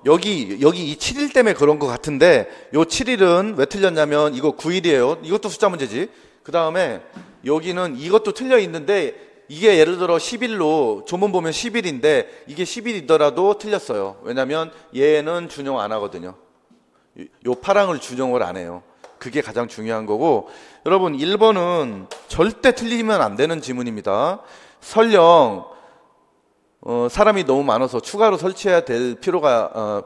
여기 이 7일 때문에 그런 것 같은데, 요 7일은 왜 틀렸냐면 이거 9일이에요. 이것도 숫자 문제지. 그 다음에 여기는 이것도 틀려 있는데, 이게 예를 들어 10일로 조문 보면 10일인데 이게 10일이더라도 틀렸어요. 왜냐면 얘는 준용 안 하거든요. 요 파랑을 준용을 안 해요. 그게 가장 중요한 거고, 여러분 1번은 절대 틀리면 안 되는 지문입니다. 설령 사람이 너무 많아서 추가로 설치해야 될 필요가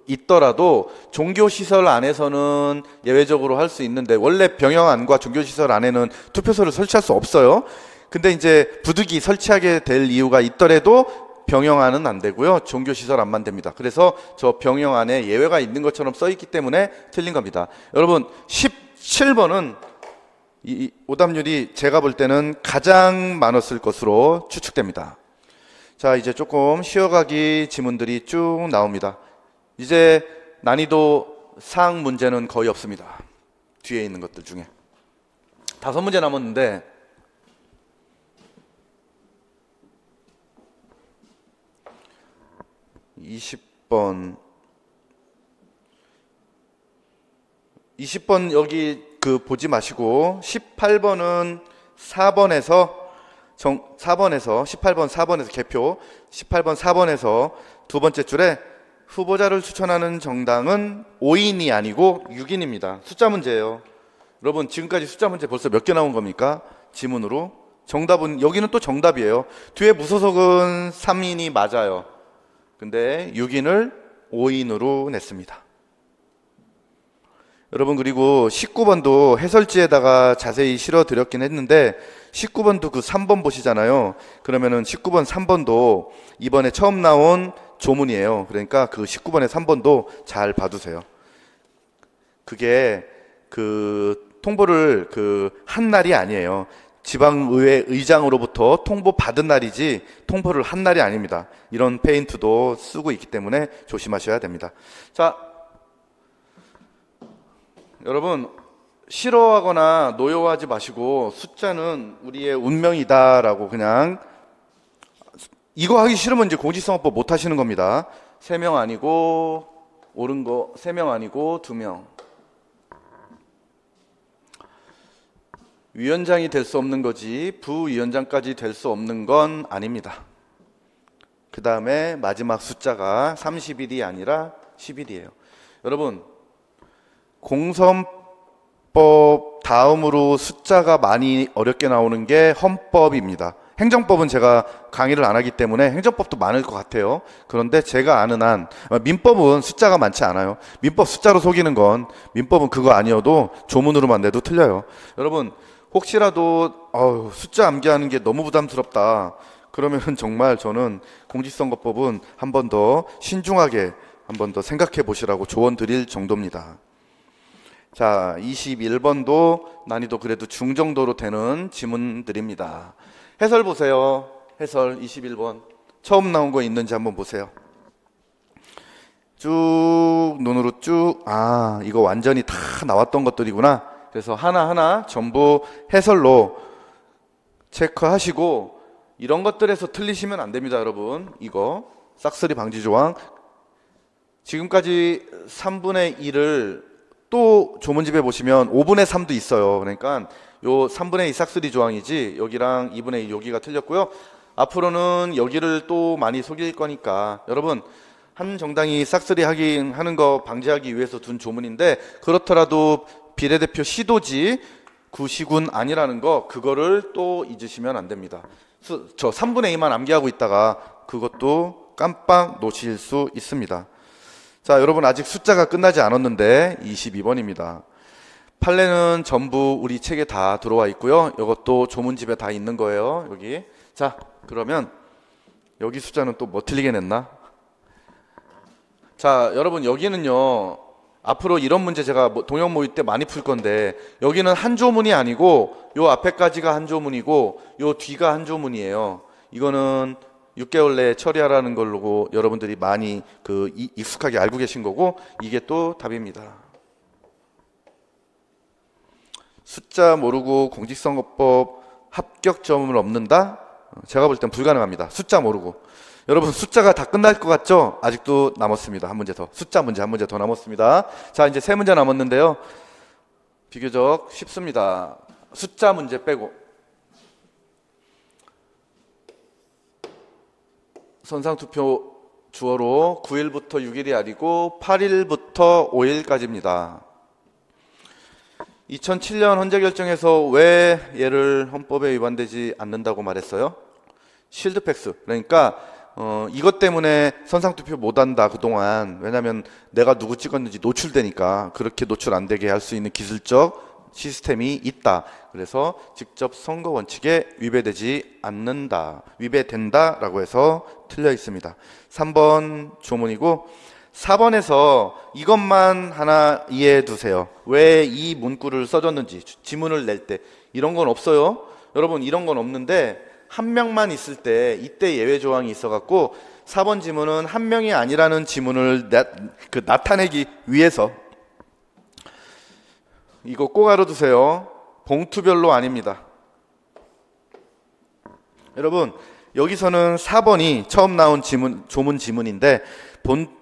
있더라도 종교시설 안에서는 예외적으로 할 수 있는데, 원래 병영안과 종교시설 안에는 투표소를 설치할 수 없어요. 근데 이제 부득이 설치하게 될 이유가 있더라도 병영안은 안 되고요, 종교시설 안만 됩니다. 그래서 저 병영안에 예외가 있는 것처럼 써 있기 때문에 틀린 겁니다. 여러분 17번은 이 오답률이 제가 볼 때는 가장 많았을 것으로 추측됩니다. 자, 이제 조금 쉬어가기 지문들이 쭉 나옵니다. 이제 난이도 상 문제는 거의 없습니다. 뒤에 있는 것들 중에 5문제 남았는데, (20번) 여기 보지 마시고 18번은 4번에서 18번 4번에서 개표 18번 4번에서 두 번째 줄에 후보자를 추천하는 정당은 5인이 아니고 6인입니다. 숫자 문제예요. 여러분 지금까지 숫자 문제 벌써 몇 개 나온 겁니까? 지문으로. 정답은 여기는 또 정답이에요. 뒤에 무소속은 3인이 맞아요. 근데 6인을 5인으로 냈습니다. 여러분 그리고 19번도 해설지에다가 자세히 실어드렸긴 했는데 19번도 그 3번 보시잖아요. 그러면은 19번 3번도 이번에 처음 나온 조문이에요. 그러니까 그 19번의 3번도 잘 봐두세요. 그게 통보를 한 날이 아니에요. 지방의회 의장으로부터 통보 받은 날이지 통보를 한 날이 아닙니다. 이런 페인트도 쓰고 있기 때문에 조심하셔야 됩니다. 자, 여러분 싫어하거나 노여워하지 마시고 숫자는 우리의 운명이다 라고 그냥, 이거 하기 싫으면 이제 공직선거법 못 하시는 겁니다. 3명 아니고 옳은 거 3명 아니고 2명. 위원장이 될 수 없는 거지 부위원장까지 될 수 없는 건 아닙니다. 그 다음에 마지막 숫자가 30일이 아니라 10일이에요. 여러분 공선법 다음으로 숫자가 많이 어렵게 나오는 게 헌법입니다. 행정법은 제가 강의를 안 하기 때문에 행정법도 많을 것 같아요. 그런데 제가 아는 한 민법은 숫자가 많지 않아요. 민법 숫자로 속이는 건, 민법은 그거 아니어도 조문으로만 내도 틀려요. 여러분 혹시라도 숫자 암기하는 게 너무 부담스럽다 그러면 정말 저는 공직선거법은 한 번 더 신중하게 한 번 더 생각해 보시라고 조언 드릴 정도입니다. 자, 21번도 난이도 그래도 중정도로 되는 지문들입니다. 해설 보세요. 해설 21번 처음 나온 거 있는지 한번 보세요. 쭉 눈으로 쭉, 이거 완전히 다 나왔던 것들이구나. 그래서 하나하나 전부 해설로 체크하시고, 이런 것들에서 틀리시면 안 됩니다. 여러분 이거 싹쓸이 방지 조항, 지금까지 3분의 1을 또 조문집에 보시면 5분의 3도 있어요. 그러니까 요 3분의 2 싹쓸이 조항이지 여기랑 2분의 2 여기가 틀렸고요. 앞으로는 여기를 또 많이 속일 거니까 여러분 한 정당이 싹쓸이 하는 거 방지하기 위해서 둔 조문인데, 그렇더라도 비례대표 시도지 구시군 아니라는 거, 그거를 또 잊으시면 안 됩니다. 저 3분의 2만 암기하고 있다가 그것도 깜빡 놓칠 수 있습니다. 자, 여러분 아직 숫자가 끝나지 않았는데 22번입니다. 판례는 전부 우리 책에 다 들어와 있고요. 이것도 조문집에 다 있는 거예요. 여기. 자, 그러면 여기 숫자는 또 뭐 틀리게 냈나? 자, 여러분 여기는요, 앞으로 이런 문제 제가 동영 모의 때 많이 풀 건데, 여기는 한 조문이 아니고 요 앞에까지가 한 조문이고 요 뒤가 한 조문이에요. 이거는 6개월 내에 처리하라는 걸로 여러분들이 많이 익숙하게 알고 계신 거고, 이게 또 답입니다. 숫자 모르고 공직선거법 합격점을 얻는다? 제가 볼 땐 불가능합니다. 숫자 모르고. 여러분 숫자가 다 끝날 것 같죠? 아직도 남았습니다. 한 문제 더. 숫자 문제 한 문제 더 남았습니다. 자, 이제 세 문제 남았는데요. 비교적 쉽습니다. 숫자 문제 빼고. 선상투표 주어로 9일부터 6일이 아니고 8일부터 5일까지입니다. 2007년 헌재결정에서 왜 얘를 헌법에 위반되지 않는다고 말했어요? 실드팩스. 그러니까 이것 때문에 선상투표 못한다 그동안. 왜냐하면 내가 누구 찍었는지 노출되니까 그렇게 노출 안 되게 할 수 있는 기술적 시스템이 있다. 그래서 직접 선거 원칙에 위배되지 않는다, 위배된다 라고 해서 틀려 있습니다. 3번 조문이고 4번에서 이것만 하나 이해해 두세요. 왜 이 문구를 써줬는지, 지문을 낼 때 이런 건 없어요. 여러분 이런 건 없는데 한 명만 있을 때 이때 예외 조항이 있어갖고 4번 지문은 한 명이 아니라는 지문을 나타내기 위해서 이거 꼭 알아두세요. 봉투별로 아닙니다. 여러분 여기서는 4번이 처음 나온 조문 지문인데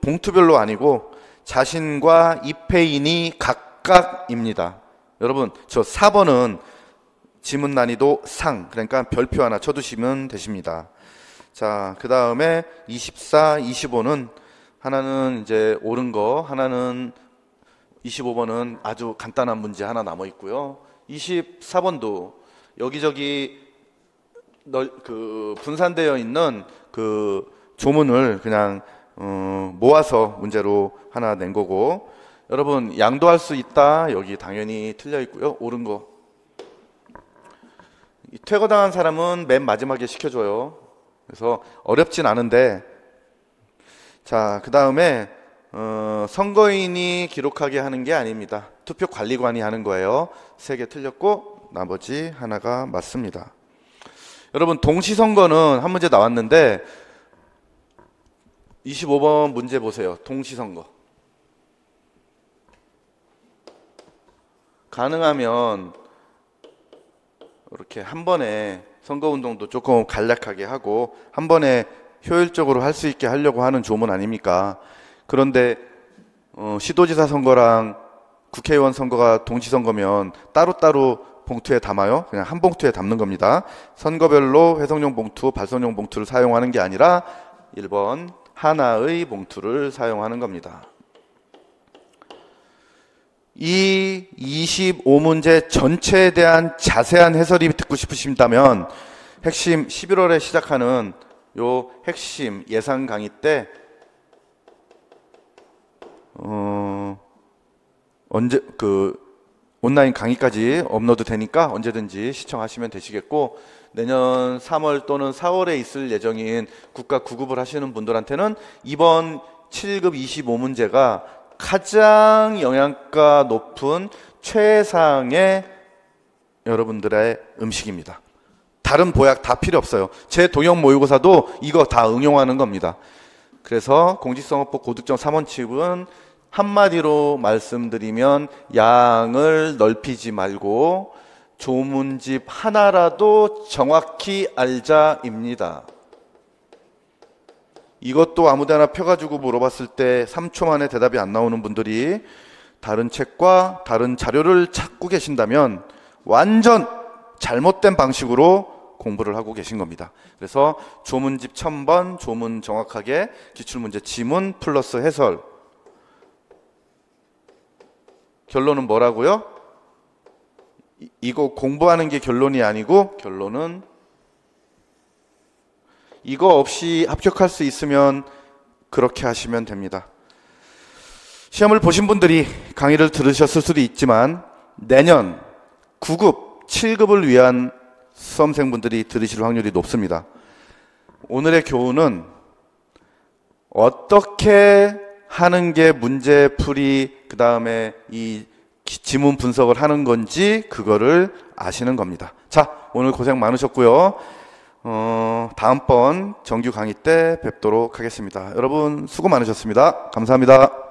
봉투별로 아니고 자신과 입회인이 각각입니다. 여러분 저 4번은 지문 난이도 상, 그러니까 별표 하나 쳐두시면 되십니다. 자, 그 다음에 24, 25는 하나는 이제 옳은 거, 하나는 25번은 아주 간단한 문제 하나 남아 있고요. 24번도 여기저기 분산되어 있는 그 조문을 그냥 모아서 문제로 하나 낸 거고, 여러분 양도할 수 있다 여기 당연히 틀려 있고요. 옳은 거. 퇴거당한 사람은 맨 마지막에 시켜줘요. 그래서 어렵진 않은데, 자, 그 다음에 선거인이 기록하게 하는 게 아닙니다. 투표관리관이 하는 거예요. 3개 틀렸고 나머지 하나가 맞습니다. 여러분 동시선거는 한 문제 나왔는데 25번 문제 보세요. 동시선거 가능하면 이렇게 한 번에 선거운동도 조금 간략하게 하고 한 번에 효율적으로 할 수 있게 하려고 하는 조문 아닙니까? 그런데 시도지사 선거랑 국회의원 선거가 동시선거면 따로따로 봉투에 담아요. 그냥 한 봉투에 담는 겁니다. 선거별로 회성용 봉투, 발송용 봉투를 사용하는 게 아니라 1번 하나의 봉투를 사용하는 겁니다. 이 25문제 전체에 대한 자세한 해설이 듣고 싶으신다면 핵심 11월에 시작하는 요 핵심 예상 강의 때 언제 온라인 강의까지 업로드 되니까 언제든지 시청하시면 되시겠고, 내년 3월 또는 4월에 있을 예정인 국가 구급을 하시는 분들한테는 이번 7급 25문제가 가장 영양가 높은 최상의 여러분들의 음식입니다. 다른 보약 다 필요 없어요. 제 동형 모의고사도 이거 다 응용하는 겁니다. 그래서 공직선거법 고득점 3원칙은 한마디로 말씀드리면 양을 넓히지 말고 조문집 하나라도 정확히 알자입니다. 이것도 아무데나 펴가지고 물어봤을 때 3초 만에 대답이 안 나오는 분들이 다른 책과 다른 자료를 찾고 계신다면 완전 잘못된 방식으로 공부를 하고 계신 겁니다. 그래서 조문집 1000번, 조문 정확하게, 기출문제 지문 플러스 해설. 결론은 뭐라고요? 이거 공부하는 게 결론이 아니고 결론은 이거 없이 합격할 수 있으면 그렇게 하시면 됩니다. 시험을 보신 분들이 강의를 들으셨을 수도 있지만 내년 9급, 7급을 위한 수험생분들이 들으실 확률이 높습니다. 오늘의 교훈은 어떻게 하는 게 문제풀이, 그 다음에 이 지문 분석을 하는 건지 그거를 아시는 겁니다. 자, 오늘 고생 많으셨고요. 다음번 정규 강의 때 뵙도록 하겠습니다. 여러분 수고 많으셨습니다. 감사합니다.